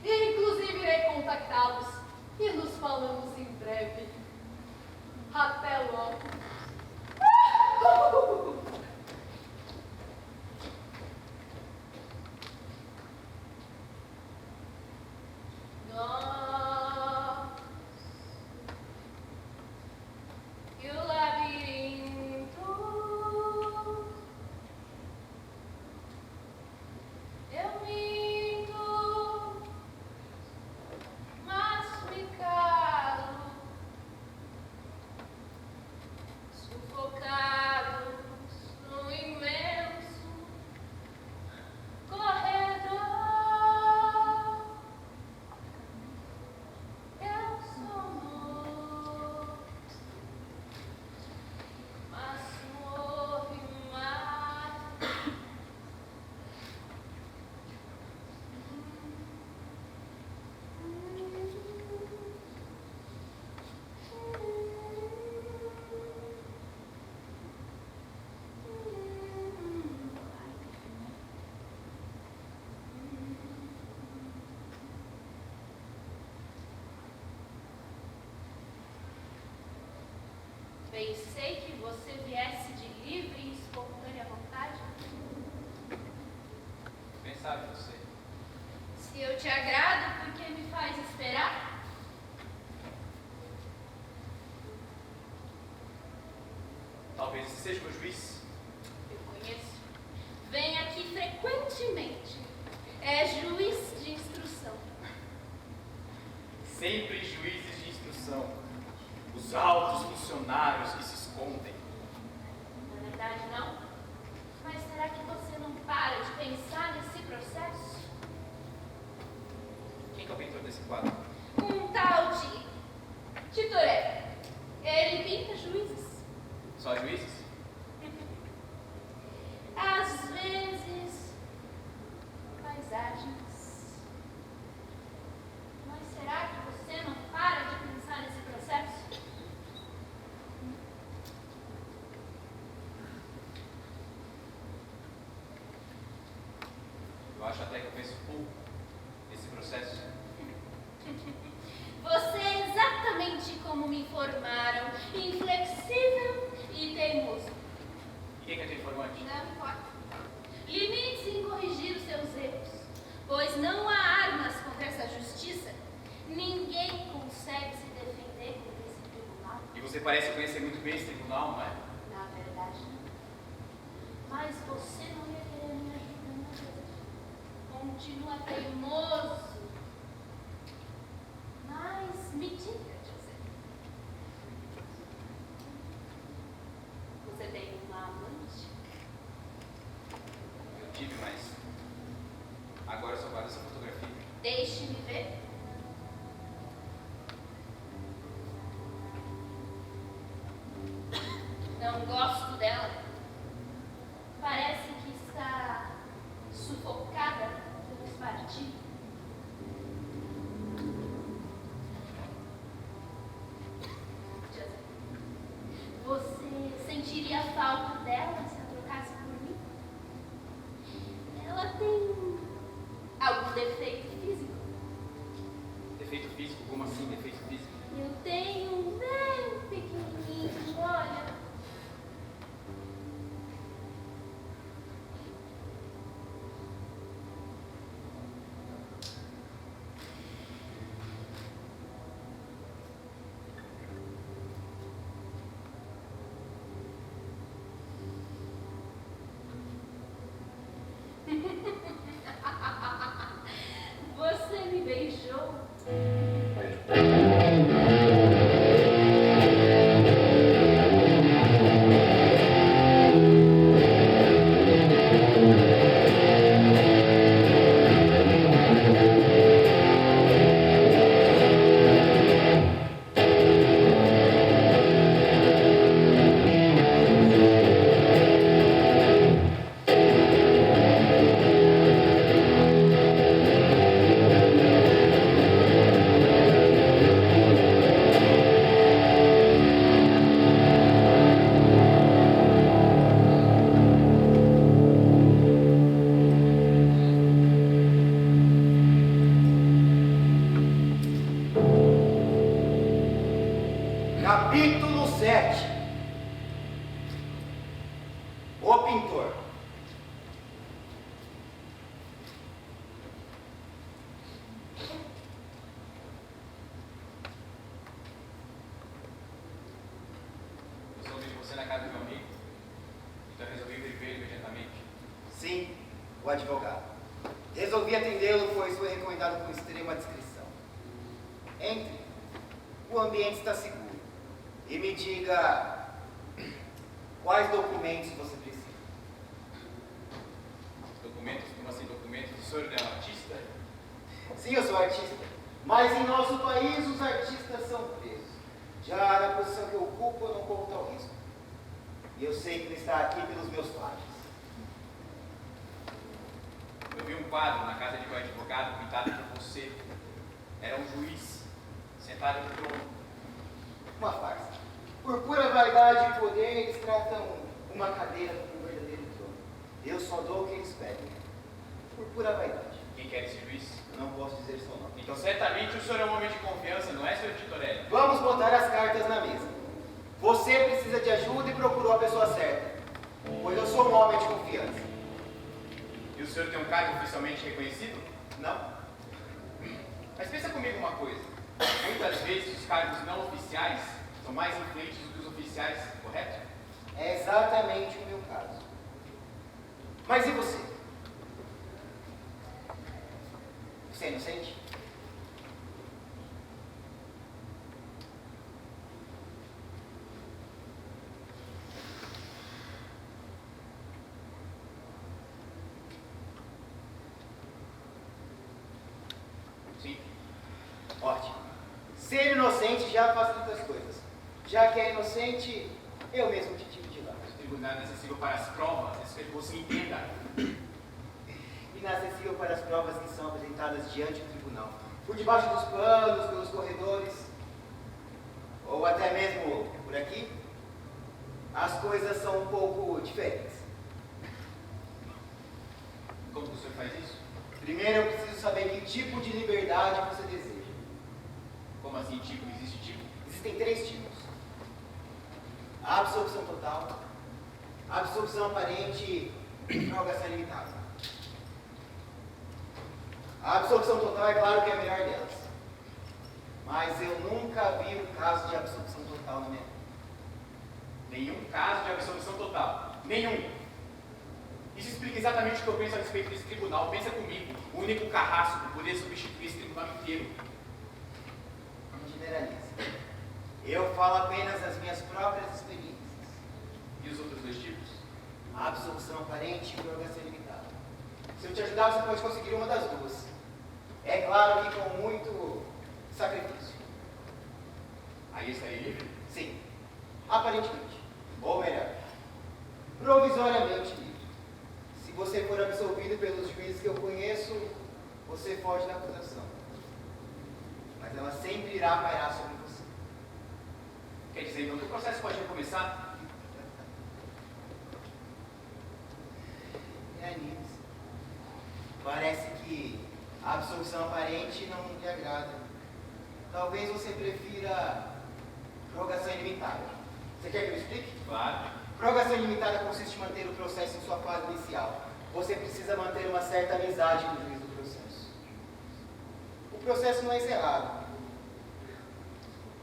E inclusive irei contactá-los e nos falamos em breve. Até logo. E o labirinto eu minto, mas me calo, sufocados no imenso corredor. Eu sou morto, mas morre mais. Pensei que você viesse de livre e espontânea vontade. Bem sabe você. Se eu te agrado, por que me faz esperar? Talvez esse seja meu juiz. Eu conheço. Vem aqui frequentemente. É juiz de instrução. Sempre juízes de instrução. Os altos funcionários que se escondem. Na verdade, não. Mas será que você não para de pensar nesse processo? Quem que é o pintor desse quadro? Um tal de Titoré. Ele pinta juízes. Só juízes? Às vezes, paisagens. Mas será que você não para de pensar nesse processo? Eu acho até que eu penso pouco nesse processo. Você é exatamente como me informaram, inflexível e teimoso. E quem que é teu informante? Não importa. Limite-se em corrigir os seus erros, pois não há armas contra essa justiça. Ninguém consegue se defender contra esse tribunal. E você parece conhecer muito bem esse tribunal, não é? Na verdade, não. Mas você não ia querer me ajuda, não é? Continua teimoso. Mas me diga, José. Você tem uma amante? Eu tive, mas agora eu só guardo essa fotografia. Deixe-me ver. Não gosto dela. Parece que está sufocada pelo espartilho. Você sentiria falta dela se a trocasse por mim? Ela tem algum defeito físico? Defeito físico? Como assim defeito físico? Eu tenho um bem pequenininho, olha. Você me beijou. Capítulo 7. O pintor. Eu soube de você na casa do meu amigo, então resolvi vir ver imediatamente. Sim, o advogado. Resolvi atendê-lo, pois foi recomendado com extrema discrição. Entre. O ambiente está seguro. E me diga quais documentos você precisa. Documentos? Como assim documentos? O senhor é um artista? Sim, eu sou artista. Mas em nosso país os artistas são presos. Já na posição que eu ocupo, eu não corro tal risco. E eu sei que ele está aqui pelos meus pais. Eu vi um quadro na casa de um advogado pintado por você. Era um juiz, sentado no trono. Uma farsa. Por pura vaidade e poder, eles tratam uma cadeira como um verdadeiro trono. Eu só dou o que eles pedem. Por pura vaidade. Quem quer esse juiz? Eu não posso dizer seu nome. Então certamente o senhor é um homem de confiança, não é, senhor Titorelli? Vamos botar as cartas na mesa. Você precisa de ajuda e procurou a pessoa certa. Pois eu sou um homem de confiança. E o senhor tem um cargo oficialmente reconhecido? Não. Mas pensa comigo uma coisa. Muitas vezes os cargos não oficiais são mais influentes do que os oficiais, correto? É exatamente o meu caso. Mas e você? Você é inocente? Sim. Ótimo. Ser inocente já facilita as coisas. Já que é inocente, eu mesmo te tiro de lá. O tribunal é acessível para as provas, isso que você entenda. Inacessível para as provas que são apresentadas diante do tribunal. Por debaixo dos panos, pelos corredores, ou até mesmo por aqui, as coisas são um pouco diferentes. Como o senhor faz isso? Primeiro eu preciso saber que tipo de liberdade você deseja. Como assim, tipo? Existe tipo? Existem 3 tipos. A absorção total, a absorção aparente e prorrogação limitada. A absorção total é claro que é a melhor delas. Mas eu nunca vi um caso de absorção total na minha vida. Nenhum caso de absolvição total. Nenhum. Isso explica exatamente o que eu penso a respeito desse tribunal. Pensa comigo. O único carrasco que poderia substituir esse tribunal inteiro. Não generalize. Eu falo apenas das minhas próprias experiências. E os outros 2 tipos? A absorção aparente e prorrogação limitada. Se eu te ajudar, você pode conseguir uma das duas. É claro que com muito sacrifício. Aí estaria livre? Sim. Aparentemente. Ou melhor, provisoriamente livre. Se você for absolvido pelos juízes que eu conheço, você foge da acusação. Mas ela sempre irá pairar sobre você. Quer dizer, então, que o processo pode recomeçar? Reanime-se. Parece que a absolvição aparente não lhe agrada. Talvez você prefira prorrogação ilimitada. Você quer que eu explique? Claro. Prorrogação ilimitada consiste em manter o processo em sua fase inicial. Você precisa manter uma certa amizade com o juiz do processo. O processo não é encerrado,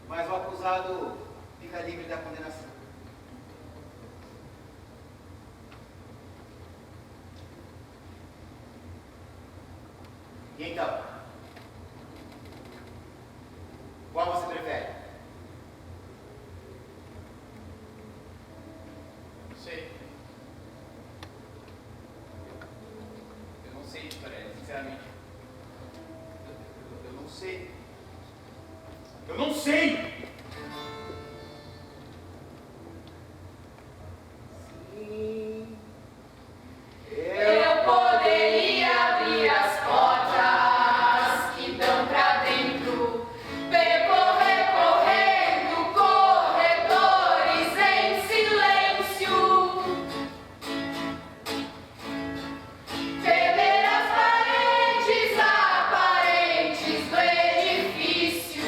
mas o acusado fica livre da condenação. E então? Qual você prefere? Não sei. Eu não sei, Titorelli, sinceramente. Eu não sei. Eu não sei! Sim. Eu poderia abrir as portas que dão pra dentro, percorrer correndo corredores em silêncio, temer as paredes aparentes do edifício.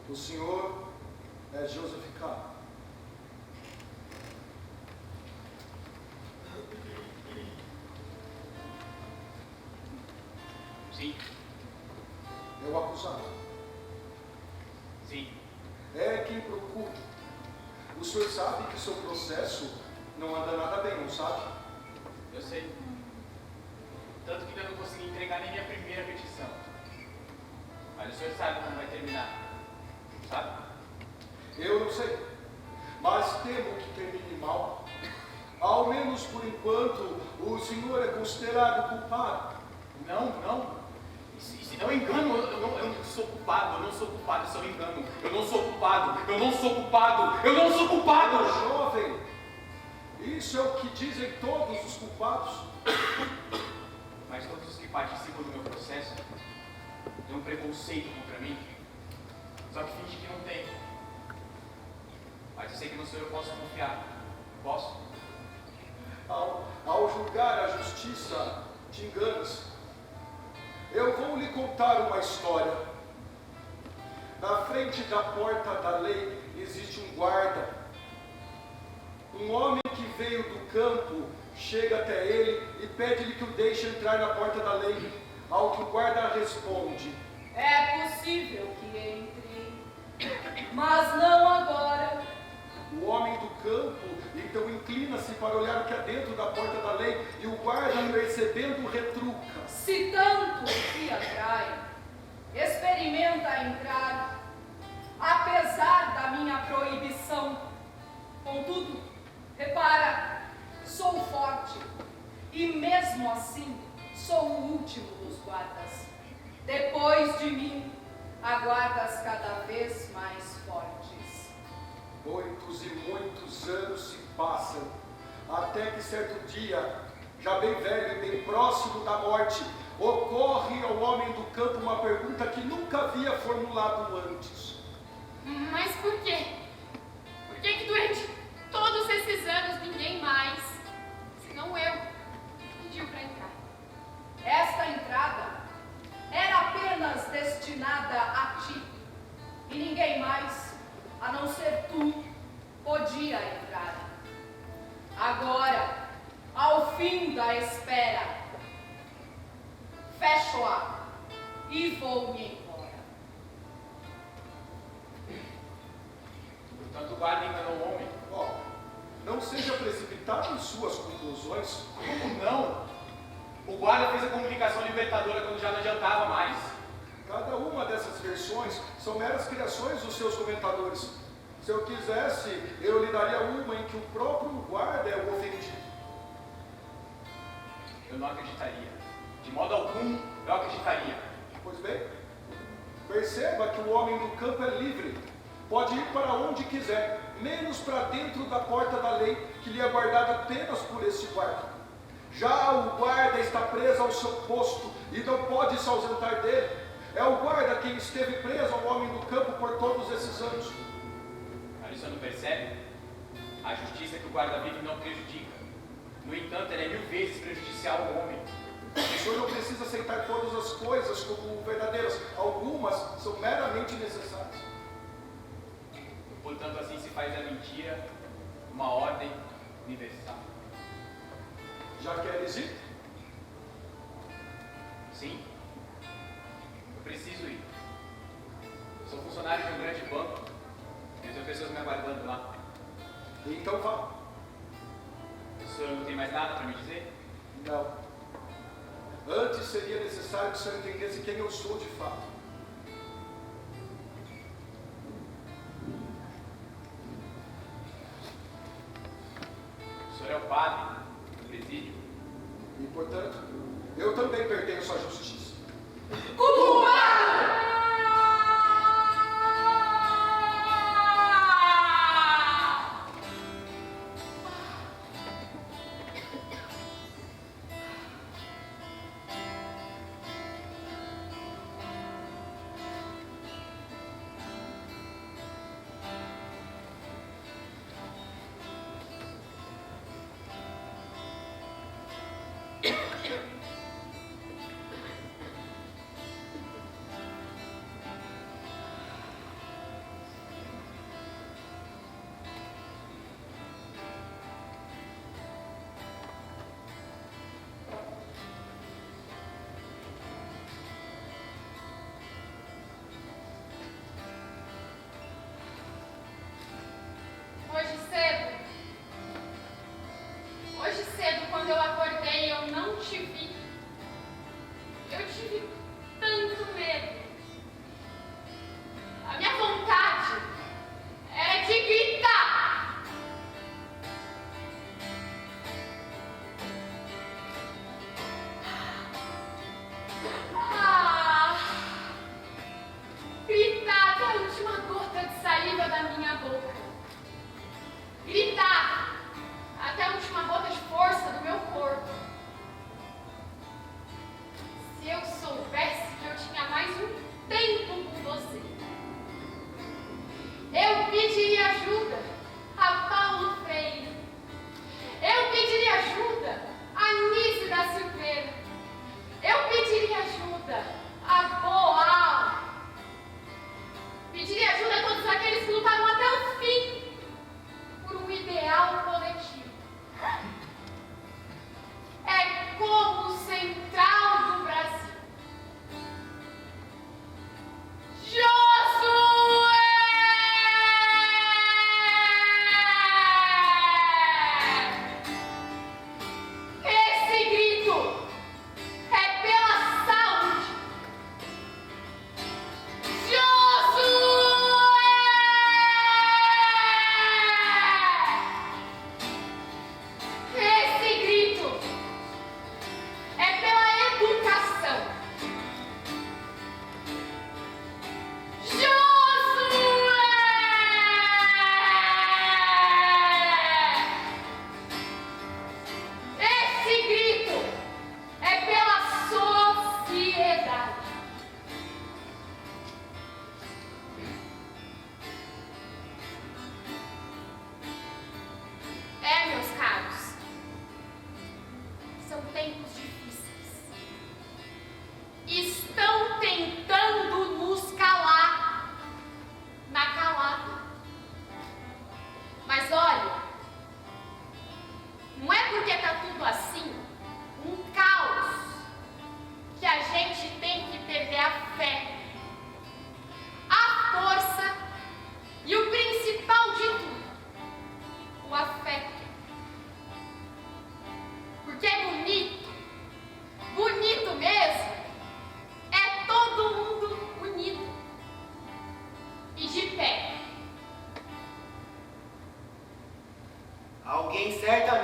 O senhor é Joseph K. Sim. É o acusado. Sim. É quem procura. O senhor sabe que seu processo não anda nada bem, não sabe? Eu sei. Tanto que ainda não consegui entregar nem minha primeira petição. Mas o senhor sabe como vai terminar. Sabe? Eu não sei. Mas temo que termine mal. Ao menos por enquanto, o senhor é considerado culpado. Não. E se não engano, eu não sou culpado. Eu não sou culpado, isso é um engano. Eu não sou culpado. Eu não sou culpado. Eu não sou culpado. Jovem, isso é o que dizem todos os culpados. Mas todos os que participam do meu processo têm um preconceito contra mim. Só que finge que não tem. Mas eu sei que no senhor eu posso confiar. Posso? Ao julgar a justiça, te enganas. Eu vou lhe contar uma história. Na frente da porta da lei existe um guarda. Um homem que veio do campo chega até ele e pede-lhe que o deixe entrar na porta da lei. Ao que o guarda responde: É possível que entre, mas não agora. O homem do campo então inclina-se para olhar o que há dentro da porta da lei e o guarda, percebendo, retruca: Se tanto te atrai, experimenta entrar, apesar da minha proibição. Contudo, repara, sou forte e mesmo assim sou o último dos guardas. Depois de mim, há guardas cada vez mais fortes. Muitos e muitos anos se passam, até que certo dia, já bem velho e bem próximo da morte, ocorre ao homem do campo uma pergunta que nunca havia formulado antes. Mas por quê? Por que durante todos esses anos ninguém mais, senão eu, pediu para entrar? Esta entrada era apenas destinada a ti, e ninguém mais, a não ser tu, podia entrar. Agora, ao fim da espera, fecho-a e vou-me embora. Portanto, o guarda enganou o homem. Não seja precipitado em suas conclusões. Como não? O guarda fez a comunicação libertadora quando já não adiantava mais. Cada uma dessas versões são meras criações dos seus comentadores. Se eu quisesse, eu lhe daria uma em que o próprio guarda é o ofendido. Eu não acreditaria. De modo algum, eu acreditaria. Pois bem, perceba que o homem do campo é livre. Pode ir para onde quiser, menos para dentro da porta da lei, que lhe é guardada apenas por esse guarda. Já o guarda está preso ao seu posto e não pode se ausentar dele. É o guarda quem esteve preso ao homem do campo por todos esses anos. Mas o senhor não percebe? A justiça que o guarda vive não prejudica. No entanto, ela é 1000 vezes prejudicial ao homem. O senhor não precisa aceitar todas as coisas como verdadeiras. Algumas são meramente necessárias. Portanto, assim se faz da mentira uma ordem universal. Já queres ir? Sim. Eu preciso ir. Sou funcionário de um grande banco. E eu tenho pessoas me aguardando lá. Então vá. O senhor não tem mais nada para me dizer? Não. Antes seria necessário que o senhor entendesse quem eu sou de fato. O senhor é o padre do presídio. E, portanto, eu também pertenço à justiça.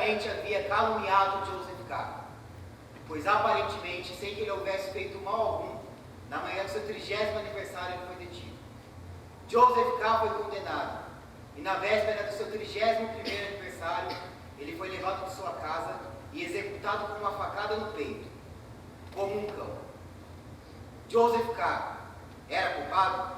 certamente havia caluniado Joseph K., pois aparentemente, sem que ele houvesse feito mal algum, na manhã do seu 30º aniversário ele foi detido. Joseph K. foi condenado, e na véspera do seu 31º aniversário, ele foi levado de sua casa e executado com uma facada no peito, como um cão. Joseph K. era culpado?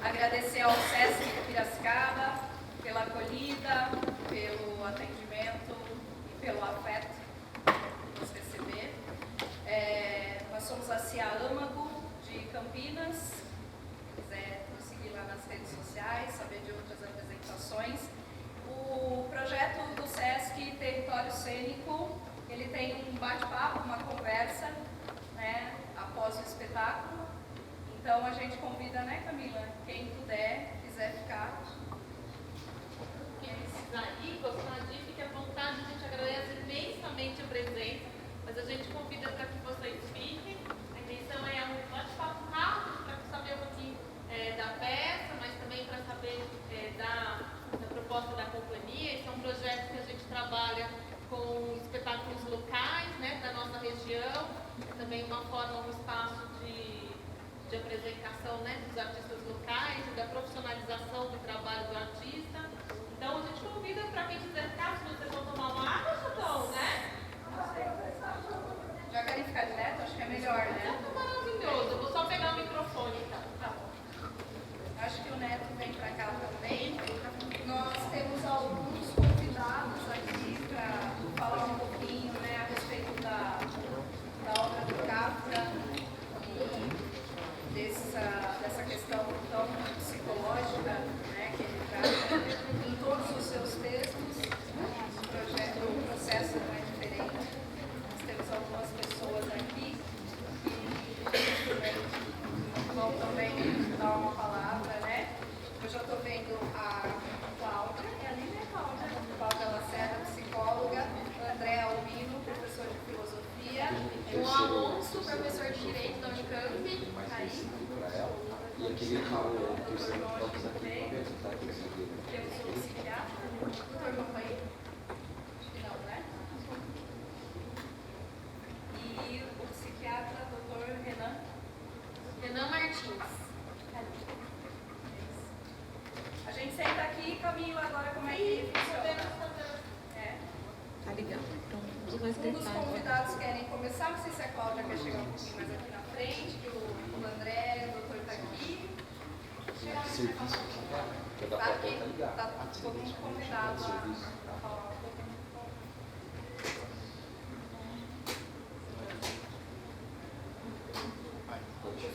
Agradecer ao SESC Piracicaba pela acolhida, pelo atendimento e pelo afeto de nos receber. Nós somos a CIA Âmago de Campinas. Se quiser nos seguir lá nas redes sociais, saber de outras apresentações. O projeto do SESC Território Cênico, ele tem um bate-papo, uma conversa, né, após o espetáculo. Então a gente convida, né, Camila, quem puder, quiser ficar. Quem precisar ir, gostar de ir, fique à vontade. A gente agradece imensamente a presença, mas a gente convida para que vocês fiquem. A intenção é um bate-papo rápido para saber um pouquinho da peça, mas também para saber da proposta da companhia. Esse é um projeto que a gente trabalha com espetáculos locais, né, da nossa região. É também uma forma, um espaço de apresentação, né, dos artistas locais e da profissionalização do trabalho do artista. Então a gente convida para quem quiser ficar, se vocês vão tomar uma água, Chotão, né? Já querem ficar direto? Acho que é melhor, né? Tá maravilhoso. Eu vou só pegar o microfone, então. Tá bom. Acho que o Neto vem para cá também. Nós temos alguns convidados aqui para falar um pouquinho, né, a respeito da obra do Kafka e dessa questão tão psicológica, né, que ele traz em todos os seus textos. O processo não é diferente. Nós temos algumas pessoas aqui que vão também dar uma palavra, né? Eu já estou vendo a Cláudia, é ali, né, Cláudia? Cláudia Lacerda, psicóloga, André Albino, professor de filosofia, O Alonso, professor de Direito da Unicamp. Aí. E aquele que temos o psiquiatra, doutor Mamãe. Acho que não, né? E o psiquiatra, doutor Renan Martins. A gente senta aqui, Camila, agora como é que funciona? Tá ligado. Então, vamos mais Um dos convidados querem começar, não sei se a Cláudia quer chegar um pouquinho mais aqui na frente, que o André, o doutor está aqui. serviço que é da Tá plateia, aqui, tá ligado? tá todo mundo convidado a falar um pouquinho.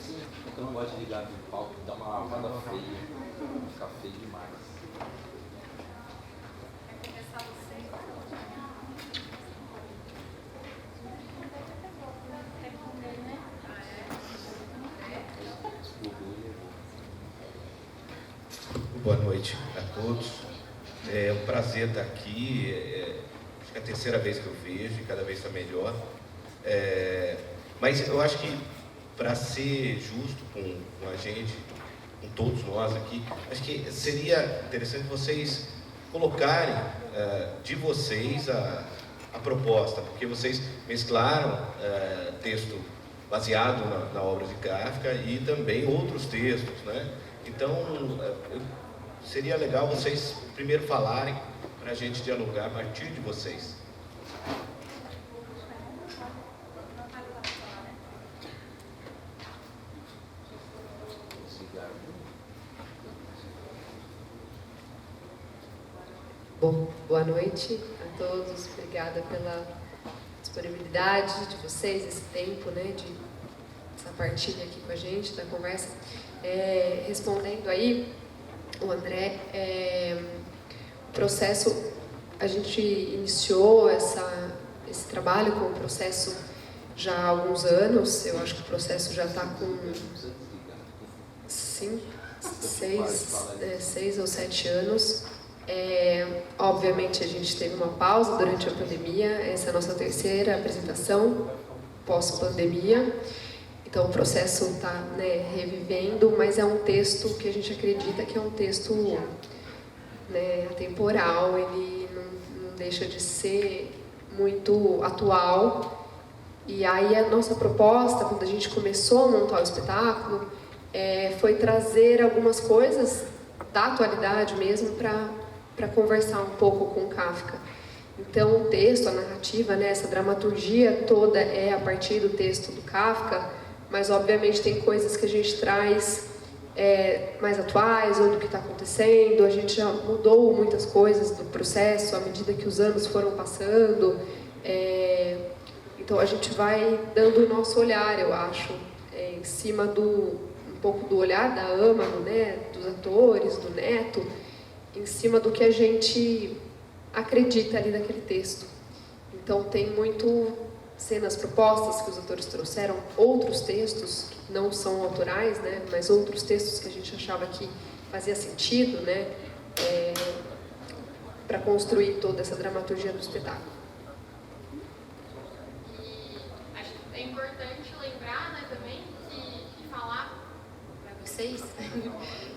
Sim, é que eu não gosto de ligar no palco, dá uma lavada feia, fica feio demais. Quer começar você? Boa noite a todos. É um prazer estar aqui. Acho que é a terceira vez que eu vejo e cada vez está melhor. Mas eu acho que, para ser justo com a gente, com todos nós aqui, acho que seria interessante vocês colocarem de vocês a proposta, porque vocês mesclaram texto baseado na obra de Kafka e também outros textos, né? Então, seria legal vocês primeiro falarem para a gente dialogar a partir de vocês. Bom, boa noite a todos. Obrigada pela disponibilidade de vocês, esse tempo, né, de essa partilha aqui com a gente, da conversa. Respondendo aí, o André, o processo, a gente iniciou esse trabalho com o processo já há alguns anos. Eu acho que o processo já está com 6 ou 7 anos. Obviamente a gente teve uma pausa durante a pandemia, essa é a nossa terceira apresentação pós-pandemia, então o processo está, né, revivendo, mas é um texto que a gente acredita que é um texto, né, atemporal, ele não deixa de ser muito atual. E aí a nossa proposta, quando a gente começou a montar o espetáculo, foi trazer algumas coisas da atualidade mesmo para conversar um pouco com Kafka. Então o texto, a narrativa, né, essa dramaturgia toda é a partir do texto do Kafka, mas obviamente tem coisas que a gente traz mais atuais, ou do que está acontecendo. A gente já mudou muitas coisas do processo à medida que os anos foram passando. Então a gente vai dando o nosso olhar, eu acho, em cima um pouco do olhar da Âmago, né, dos atores, do Neto, em cima do que a gente acredita ali naquele texto. Então tem muito cenas propostas que os atores trouxeram, outros textos que não são autorais, né, mas outros textos que a gente achava que fazia sentido, né, para construir toda essa dramaturgia do espetáculo. E acho que é importante lembrar, né, também, e falar para vocês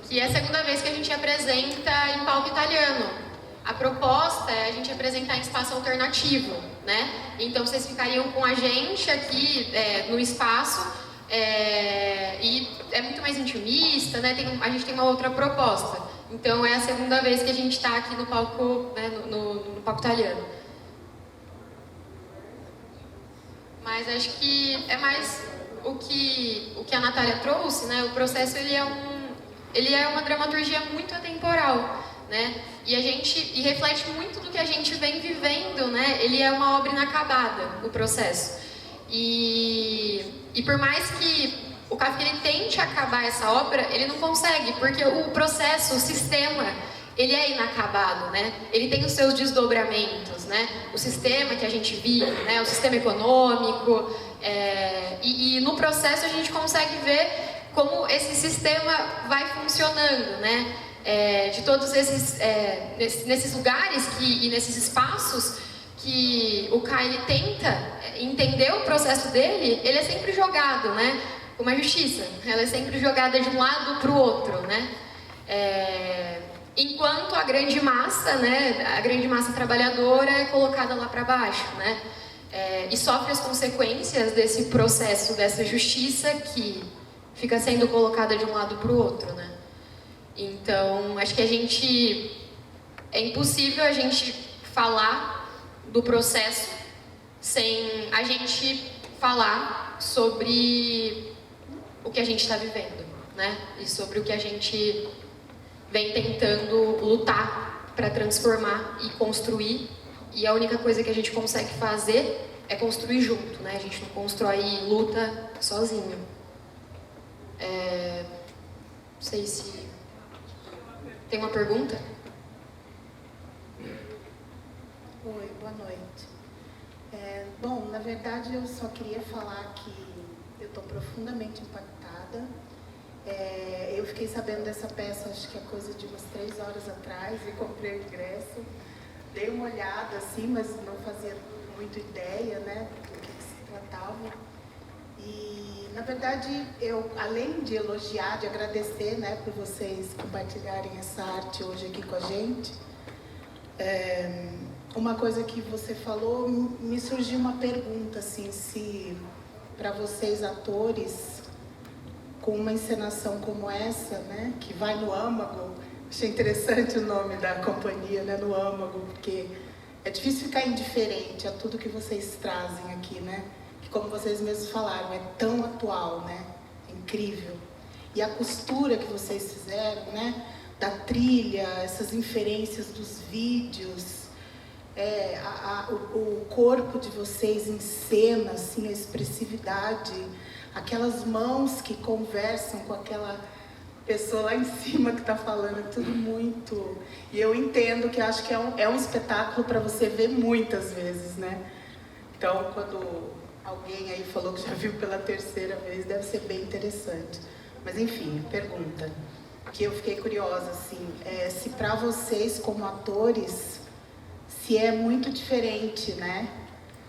que é a segunda vez que a gente apresenta em palco italiano. A proposta é a gente apresentar em espaço alternativo, né? Então vocês ficariam com a gente aqui no espaço e é muito mais intimista, né? A gente tem uma outra proposta. Então é a segunda vez que a gente está aqui no palco, né, no palco italiano. Mas acho que é mais o que a Natália trouxe, né? O processo ele é uma dramaturgia muito atemporal, né? E reflete muito do que a gente vem vivendo, né? Ele é uma obra inacabada, o processo. E por mais que o Kafka ele tente acabar essa obra, ele não consegue, porque o processo, o sistema, ele é inacabado, né? Ele tem os seus desdobramentos, né? O sistema que a gente vive, né? O sistema econômico, e no processo a gente consegue ver como esse sistema vai funcionando, né? De todos esses nesses lugares e nesses espaços que o K ele tenta entender o processo dele, ele é sempre jogado, né? Como a justiça, ela é sempre jogada de um lado para o outro, né? Enquanto a grande massa, né? A grande massa trabalhadora é colocada lá para baixo, né? E sofre as consequências desse processo, dessa justiça que fica sendo colocada de um lado para o outro, né? Então, acho que é impossível a gente falar do processo sem a gente falar sobre o que a gente está vivendo, né? E sobre o que a gente vem tentando lutar para transformar e construir. E a única coisa que a gente consegue fazer é construir junto, né? A gente não constrói luta sozinho. Não sei se tem uma pergunta? Oi, boa noite. Bom, na verdade eu só queria falar que eu estou profundamente impactada. Eu fiquei sabendo dessa peça, acho que é coisa de umas 3 horas atrás, e comprei o ingresso. Dei uma olhada assim, mas não fazia muito ideia, né, do que se tratava. E, na verdade, eu, além de elogiar, de agradecer, né, por vocês compartilharem essa arte hoje aqui com a gente, uma coisa que você falou, me surgiu uma pergunta, assim, se para vocês atores, com uma encenação como essa, né, que vai no âmago, achei interessante o nome da companhia, né, no âmago, porque é difícil ficar indiferente a tudo que vocês trazem aqui, né, que como vocês mesmos falaram, é tão atual, né, é incrível. E a costura que vocês fizeram, né, da trilha, essas inferências dos vídeos, o corpo de vocês em cena, assim, a expressividade, aquelas mãos que conversam com aquela pessoa lá em cima que está falando, é tudo muito... E eu entendo que acho que é um espetáculo para você ver muitas vezes, né? Então, quando alguém aí falou que já viu pela 3ª vez, deve ser bem interessante. Mas, enfim, pergunta que eu fiquei curiosa, assim, se para vocês, como atores, se é muito diferente, né,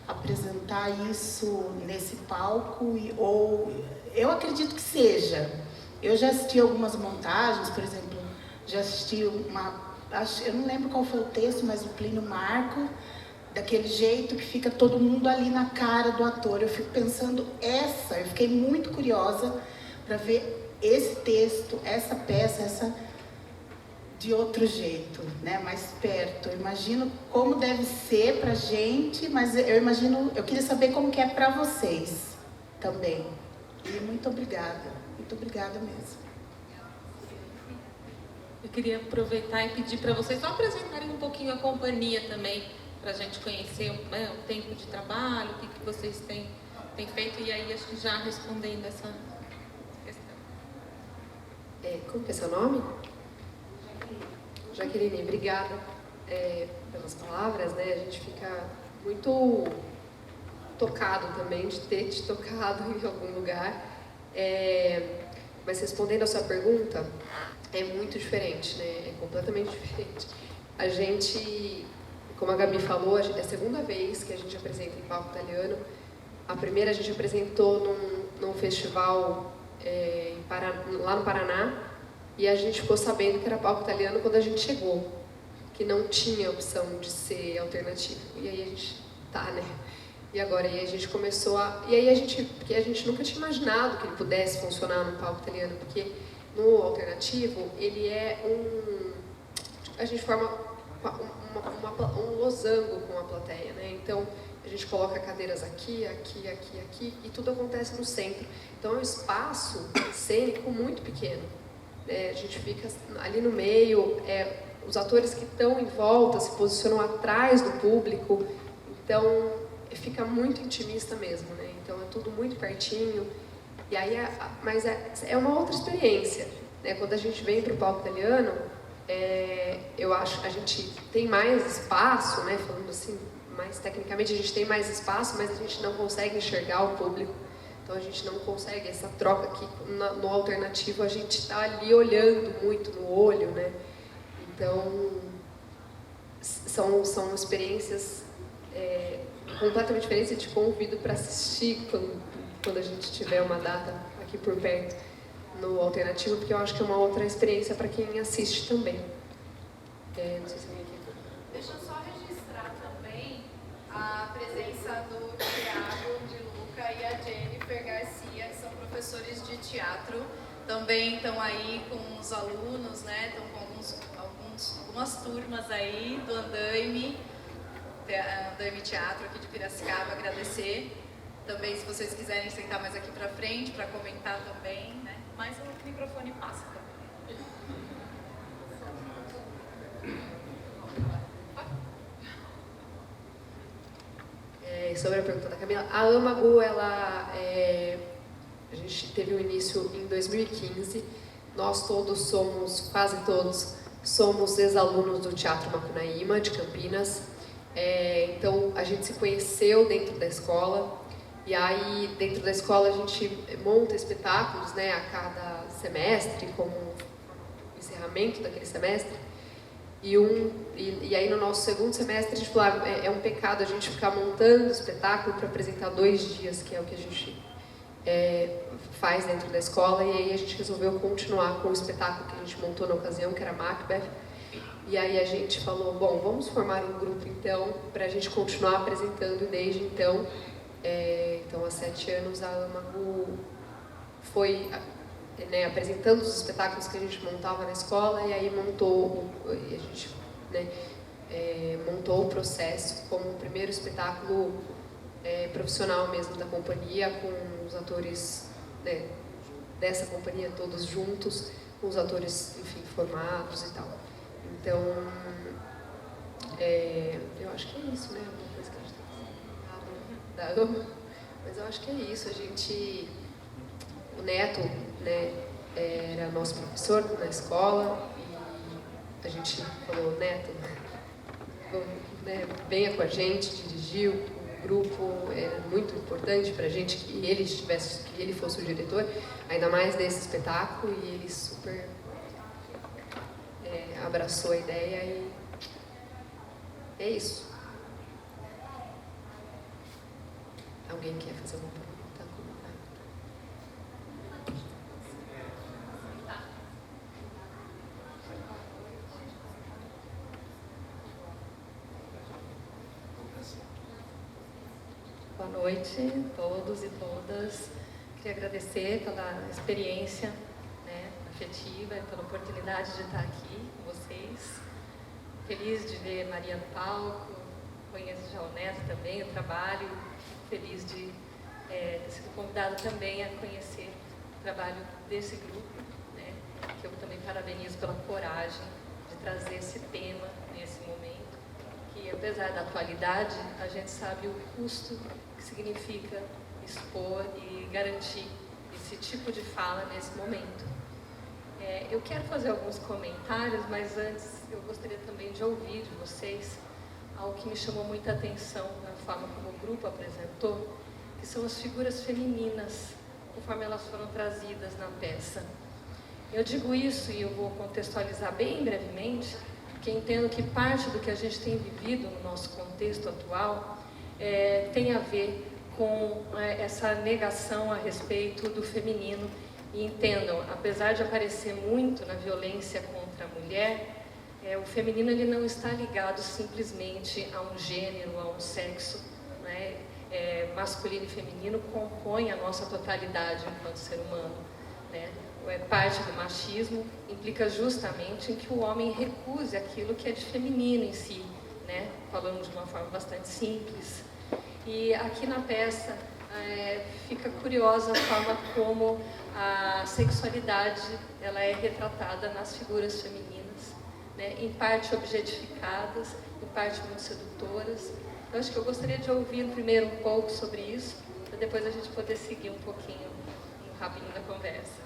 apresentar isso nesse palco, ou eu acredito que seja. Eu já assisti algumas montagens, por exemplo, já assisti eu não lembro qual foi o texto, mas o Plínio Marco, daquele jeito que fica todo mundo ali na cara do ator. Eu fico pensando eu fiquei muito curiosa para ver esse texto, essa peça, de outro jeito, né, mais perto. Eu imagino como deve ser pra gente, mas eu queria saber como que é pra vocês também. E muito obrigada mesmo. Eu queria aproveitar e pedir para vocês só apresentarem um pouquinho a companhia também, para a gente conhecer o tempo de trabalho, o que vocês têm feito, e aí acho que já respondendo essa questão. Como que é seu nome? Jaqueline, obrigada pelas palavras, né? A gente fica muito tocado também de ter te tocado em algum lugar. Mas respondendo a sua pergunta, é muito diferente, né? É completamente diferente. A gente, como a Gabi falou, é a 2ª vez que a gente apresenta em palco italiano. A primeira a gente apresentou num festival lá no Paraná, e a gente ficou sabendo que era palco italiano quando a gente chegou, que não tinha opção de ser alternativo. E aí a gente né? E agora, a gente começou porque a gente nunca tinha imaginado que ele pudesse funcionar no palco italiano, porque no alternativo, ele é a gente forma um losango com a plateia, né? Então, a gente coloca cadeiras aqui, aqui, aqui, aqui, e tudo acontece no centro. Então, é um espaço cênico muito pequeno. A gente fica ali no meio, os atores que estão em volta se posicionam atrás do público, então fica muito intimista mesmo, né? Então, é tudo muito pertinho. E aí, mas é uma outra experiência, né? Quando a gente vem para o palco italiano, eu acho que a gente tem mais espaço, né? Falando assim, mais tecnicamente, a gente tem mais espaço, mas a gente não consegue enxergar o público. Então a gente não consegue essa troca aqui no alternativo, a gente está ali olhando muito no olho, né? Então são experiências completamente diferentes. Eu te convido para assistir quando a gente tiver uma data aqui por perto no alternativo, porque eu acho que é uma outra experiência para quem assiste também. Não sei se alguém quer. Deixa eu só registrar também a presença do Thiago de Luca e a Jennifer Garcia, que são professores de teatro. Também estão aí com os alunos, né? Estão com algumas turmas aí do Andaime Teatro aqui de Piracicaba. Agradecer. Também, se vocês quiserem sentar mais aqui para frente para comentar também, né? Mas o microfone passa também. Sobre a pergunta da Camila, a Âmago, a gente teve um início em 2015. Nós todos quase todos, somos ex-alunos do Teatro Macunaíma, de Campinas. Então, a gente se conheceu dentro da escola. E aí, dentro da escola, a gente monta espetáculos, né, a cada semestre, como encerramento daquele semestre. E aí, no nosso segundo semestre, a gente falou, é um pecado a gente ficar montando espetáculo para apresentar 2 dias, que é o que a gente faz dentro da escola. E aí, a gente resolveu continuar com o espetáculo que a gente montou na ocasião, que era Macbeth. E aí, a gente falou, bom, vamos formar um grupo, então, para a gente continuar apresentando. E desde então, há 7 anos, a Âmago foi apresentando os espetáculos que a gente montava na escola, e aí montou o processo como o primeiro espetáculo profissional mesmo da companhia, com os atores dessa companhia todos juntos, com os atores, enfim, formados e tal. Então, eu acho que é isso, né? Alguma coisa que a gente da Âmago, mas eu acho que é isso. O Neto, né, era nosso professor na escola, e a gente falou, Neto, venha com a gente, dirigiu o grupo, era muito importante para a gente que ele fosse o diretor, ainda mais desse espetáculo, e ele super abraçou a ideia, e é isso. Alguém quer fazer alguma pergunta? Boa noite a todos e todas. Queria agradecer pela experiência, né, afetiva, pela oportunidade de estar aqui com vocês. Feliz de ver Maria no palco, conheço já o Neto também, o trabalho. Feliz de ter sido convidada também a conhecer o trabalho desse grupo, né, que eu também parabenizo pela coragem de trazer esse tema nesse momento, que apesar da atualidade, a gente sabe o custo que significa expor e garantir esse tipo de fala nesse momento. Eu quero fazer alguns comentários, mas antes eu gostaria também de ouvir de vocês algo que me chamou muita atenção na forma como o grupo apresentou, que são as figuras femininas, conforme elas foram trazidas na peça. Eu digo isso e eu vou contextualizar bem brevemente, porque entendo que parte do que a gente tem vivido no nosso contexto atual tem a ver com essa negação a respeito do feminino. E entendam, apesar de aparecer muito na violência contra a mulher, o feminino ele não está ligado simplesmente a um gênero, a um sexo, né? Masculino e feminino compõem a nossa totalidade enquanto ser humano, né? parte do machismo implica justamente em que o homem recuse aquilo que é de feminino em si, né? Falando de uma forma bastante simples. E aqui na peça fica curiosa a forma como a sexualidade ela é retratada nas figuras femininas, né? Em parte objetificadas, em parte muito sedutoras. Eu acho que eu gostaria de ouvir primeiro um pouco sobre isso, para depois a gente poder seguir um pouquinho, um rabinho da conversa.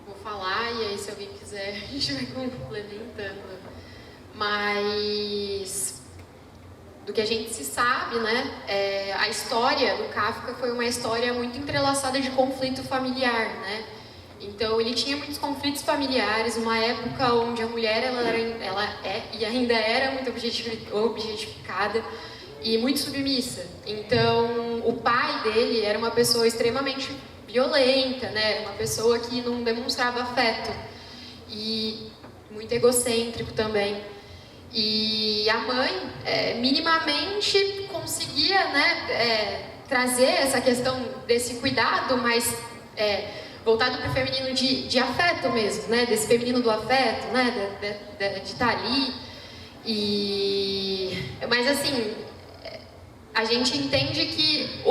Vou falar e aí se alguém quiser a gente vai complementando. Mas do que a gente se sabe, né, a história do Kafka foi uma história muito entrelaçada de conflito familiar, né? Então ele tinha muitos conflitos familiares, uma época onde a mulher ela é e ainda era muito objetificada e muito submissa. Então o pai dele era uma pessoa extremamente violenta, né? Uma pessoa que não demonstrava afeto e muito egocêntrico também. E a mãe minimamente conseguia, né, trazer essa questão desse cuidado, mas voltado para o feminino de afeto mesmo, né? Desse feminino do afeto, né? De estar ali. Mas assim, a gente entende que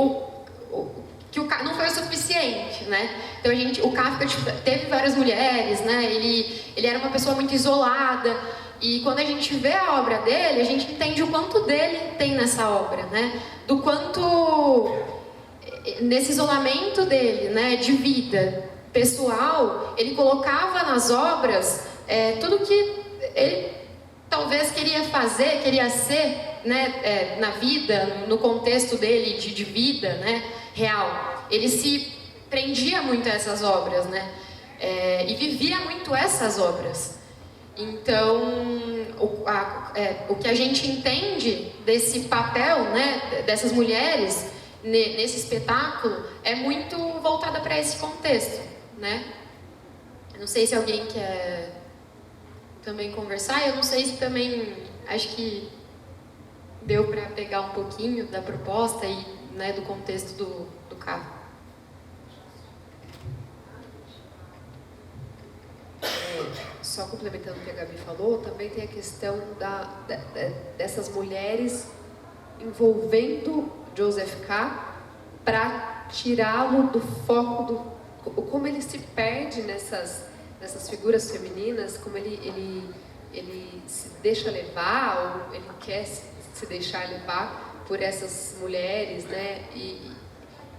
não foi o suficiente, né? Então o Kafka teve várias mulheres, né? Ele era uma pessoa muito isolada. E quando a gente vê a obra dele, a gente entende o quanto dele tem nessa obra, né? Do quanto nesse isolamento dele, né, de vida pessoal, ele colocava nas obras tudo que ele talvez queria fazer, queria ser, né, na vida, no contexto dele de vida, né, real. Ele se prendia muito a essas obras, né, e vivia muito essas obras. Então, o que a gente entende desse papel, né, dessas mulheres nesse espetáculo é muito voltada para esse contexto, né? Eu não sei se alguém quer também conversar, eu não sei se também, acho que deu para pegar um pouquinho da proposta e, né, do contexto do Kafka. Só complementando o que a Gabi falou, também tem a questão dessas mulheres envolvendo Joseph K. para tirá-lo do foco como ele se perde nessas figuras femininas, como ele se deixa levar, ou ele quer se deixar levar por essas mulheres, né? E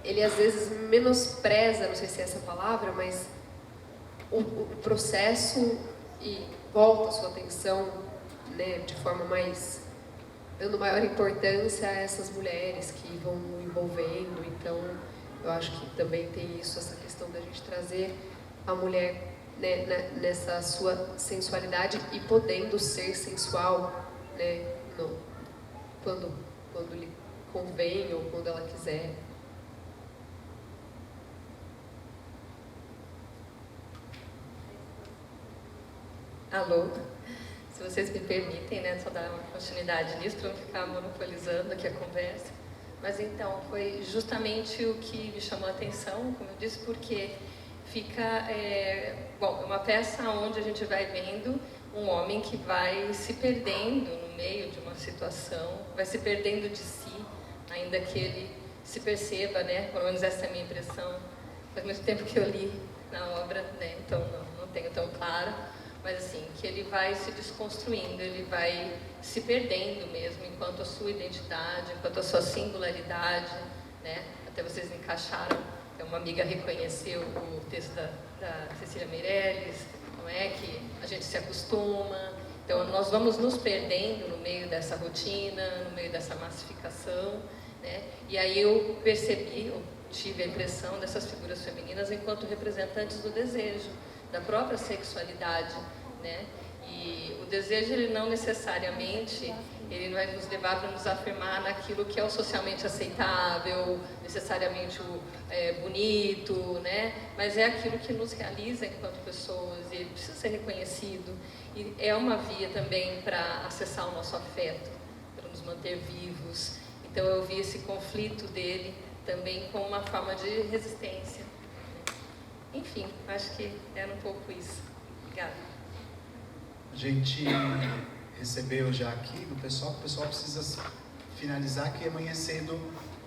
ele às vezes menospreza, não sei se é essa palavra, mas o processo e volta a sua atenção, né, de forma mais, dando maior importância a essas mulheres que vão envolvendo. Então eu acho que também tem isso, essa questão da gente trazer a mulher, né, nessa sua sensualidade e podendo ser sensual, né, quando lhe convém ou quando ela quiser. Alô? Se vocês me permitem, né, só dar uma continuidade nisso para não ficar monopolizando aqui a conversa. Mas então, foi justamente o que me chamou a atenção, como eu disse, porque fica, bom, é uma peça onde a gente vai vendo um homem que vai se perdendo no meio de uma situação, vai se perdendo de si, ainda que ele se perceba, né, pelo menos essa é a minha impressão. Faz muito tempo que eu li na obra, né, então não tenho tão claro. Mas assim, que ele vai se desconstruindo, ele vai se perdendo mesmo, enquanto a sua identidade, enquanto a sua singularidade, né? Até vocês encaixaram, uma amiga reconheceu o texto da Cecília Meirelles, não é? Que a gente se acostuma, então nós vamos nos perdendo no meio dessa rotina, no meio dessa massificação, né? E aí eu percebi, eu tive a impressão dessas figuras femininas enquanto representantes do desejo, da própria sexualidade, né? E o desejo, ele não necessariamente, ele vai nos levar para nos afirmar naquilo que é o socialmente aceitável, necessariamente o bonito, né? Mas é aquilo que nos realiza enquanto pessoas, e ele precisa ser reconhecido. E é uma via também para acessar o nosso afeto, para nos manter vivos. Então eu vi esse conflito dele também como uma forma de resistência. Enfim, acho que era um pouco isso. Obrigada. A gente recebeu já aqui do pessoal, o pessoal precisa finalizar, que amanhã cedo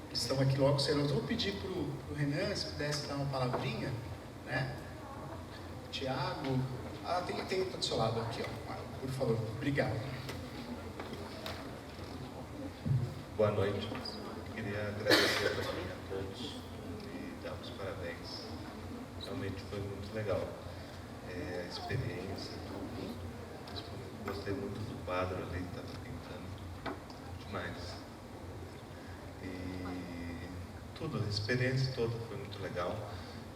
eles estão aqui logo cedo. Eu vou pedir para o Renan, se pudesse dar uma palavrinha, né? Tiago, tem do seu lado aqui, ó. Por favor, obrigado. Boa noite. Queria agradecer também a todos e dar os parabéns. Realmente foi muito legal a experiência, tudo. Gostei muito do quadro ali que estava pintando. Demais. E tudo, a experiência toda foi muito legal.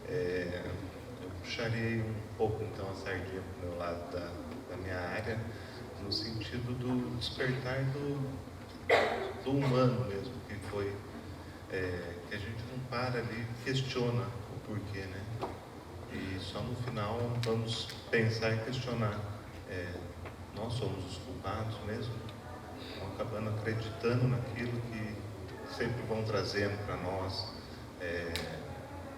Eu puxarei um pouco então a sardinha para o meu lado da minha área, no sentido do despertar do humano mesmo, que foi que a gente não para ali e questiona o porquê, né? E só no final vamos pensar e questionar. Nós somos os culpados mesmo? Estamos acabando acreditando naquilo que sempre vão trazendo para nós,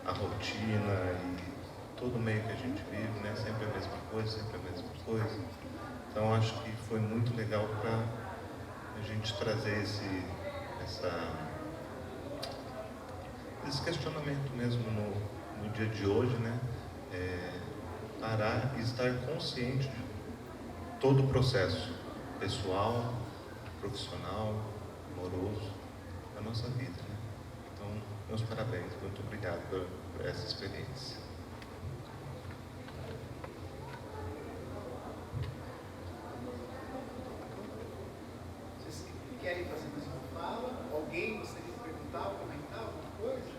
a rotina e todo o meio que a gente vive, né? Sempre a mesma coisa, sempre a mesma coisa. Então acho que foi muito legal para a gente trazer esse questionamento mesmo no dia de hoje, né? Parar e estar consciente de todo o processo pessoal, profissional, amoroso da nossa vida, né? Então, meus parabéns, muito obrigado por essa experiência. Vocês querem fazer mais uma fala? Alguém gostaria de perguntar, comentar alguma coisa?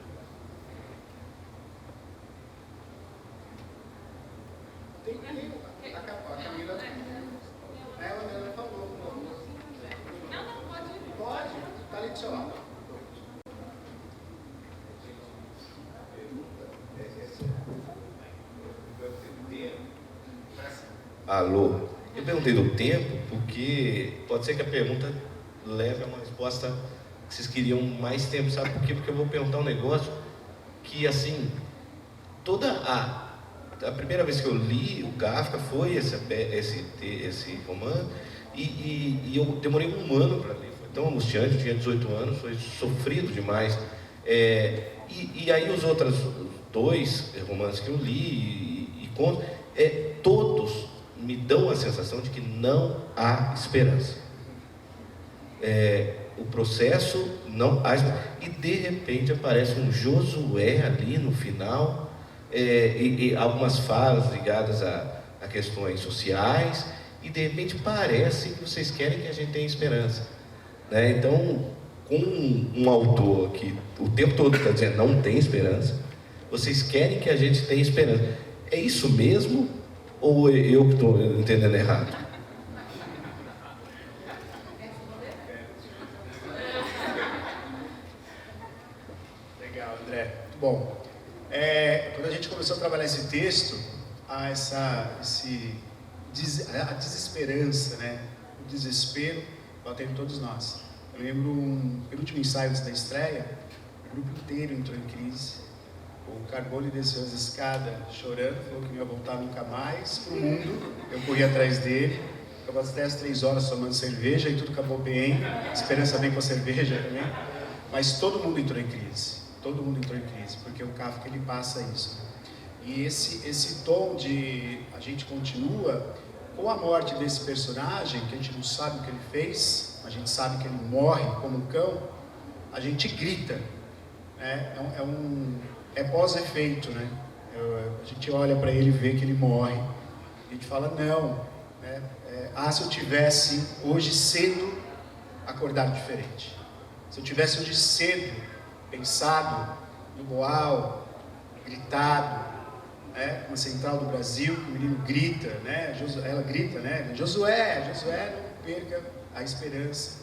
A Camila, ela falou. Não, pode. Pode, está ali do seu lado. Alô, eu perguntei do tempo porque pode ser que a pergunta leve a uma resposta que vocês queriam mais tempo, sabe por quê? Porque eu vou perguntar um negócio que, assim, a primeira vez que eu li o Kafka foi esse romance e eu demorei um ano para ler, foi tão angustiante, eu tinha 18 anos, foi sofrido demais. E aí os outros dois romances que eu li e contos, todos me dão a sensação de que não há esperança. O processo não há esperança. E de repente aparece um Josué ali no final, e algumas falas ligadas a questões sociais, e de repente parece que vocês querem que a gente tenha esperança, né? Então, com um autor que o tempo todo está dizendo não tem esperança, vocês querem que a gente tenha esperança. É isso mesmo? Ou eu que estou entendendo errado? Legal, André. Muito bom. Quando a gente começou a trabalhar esse texto, há a desesperança, né? O desespero batendo em todos nós. Eu lembro um penúltimo ensaio antes da estreia, o grupo inteiro entrou em crise. O Carbone desceu as escadas chorando, falou que não ia voltar nunca mais para o mundo. Eu corri atrás dele, acabou até as 3 horas tomando cerveja e tudo acabou bem. Esperança vem com a cerveja também. Mas todo mundo entrou em crise. Todo mundo entrou em crise, porque o Kafka ele passa isso. E esse tom de a gente continua com a morte desse personagem, que a gente não sabe o que ele fez, a gente sabe que ele morre como um cão, a gente grita. É pós-efeito, né? A gente olha para ele e vê que ele morre. A gente fala, não, né? Se eu tivesse hoje cedo acordado diferente. Se eu tivesse hoje cedo pensado no Boal, gritado, né? Na Central do Brasil, que o menino grita, né? Ela grita, né? Josué, não perca a esperança,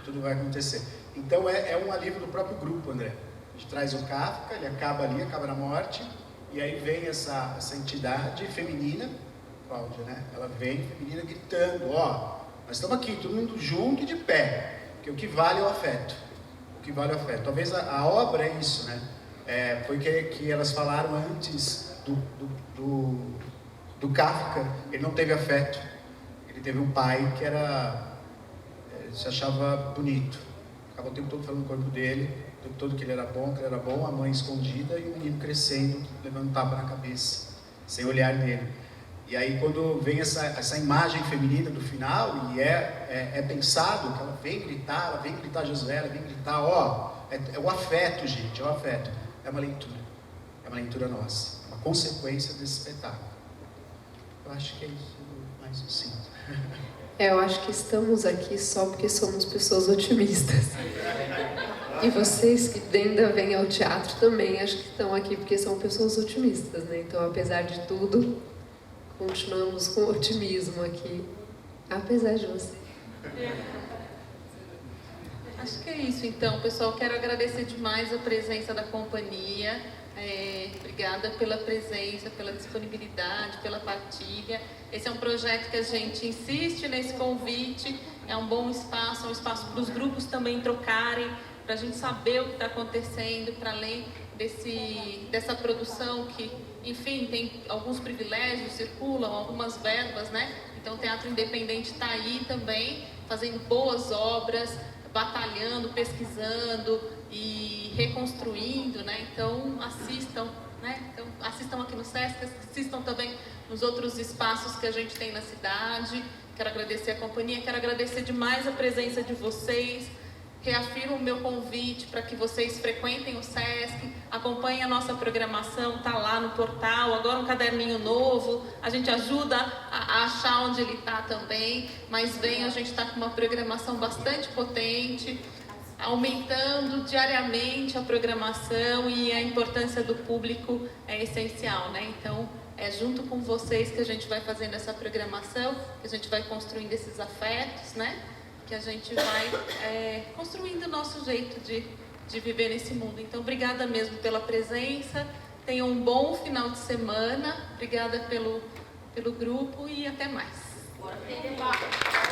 tudo vai acontecer. Então é um alívio do próprio grupo, André. A gente traz o Kafka, ele acaba ali, acaba na morte, e aí vem essa entidade feminina, Cláudia, né? Ela vem feminina gritando, nós estamos aqui, todo mundo junto e de pé, porque o que vale é o afeto. que vale o afeto. Talvez a obra é isso, né? Foi que elas falaram antes do Kafka. Ele não teve afeto. Ele teve um pai que se achava bonito. Ficava o tempo todo falando no corpo dele, o tempo todo que ele era bom, a mãe escondida e o menino crescendo, levando um tapa na cabeça, sem olhar nele. E aí quando vem essa imagem feminina do final, e é pensado que ela vem gritar Josué, ela vem gritar, é o afeto, gente, é o afeto. É uma leitura nossa, uma consequência desse espetáculo. Eu acho que é isso mais assim. Eu acho que estamos aqui só porque somos pessoas otimistas. E vocês que ainda vêm ao teatro também, acho que estão aqui porque são pessoas otimistas, né? Então, apesar de tudo, continuamos com otimismo aqui, apesar de você. Acho que é isso, então, pessoal. Quero agradecer demais a presença da companhia. Obrigada pela presença, pela disponibilidade, pela partilha. Esse é um projeto que a gente insiste nesse convite. É um bom espaço, para os grupos também trocarem, para a gente saber o que está acontecendo, para além dessa produção que, enfim, tem alguns privilégios, circulam algumas verbas, né? Então o Teatro Independente está aí também, fazendo boas obras, batalhando, pesquisando e reconstruindo, né? Então assistam, né? Então assistam aqui no Sesc, assistam também nos outros espaços que a gente tem na cidade. Quero agradecer a companhia, quero agradecer demais a presença de vocês. Reafirmo o meu convite para que vocês frequentem o Sesc, acompanhem a nossa programação, está lá no portal, agora um caderninho novo, a gente ajuda a achar onde ele está também, mas venham, a gente está com uma programação bastante potente, aumentando diariamente a programação, e a importância do público é essencial, né? Então, é junto com vocês que a gente vai fazendo essa programação, que a gente vai construindo esses afetos, né? Que a gente vai construindo o nosso jeito de viver nesse mundo. Então, obrigada mesmo pela presença, tenham um bom final de semana, obrigada pelo grupo e até mais. Bora ter debate.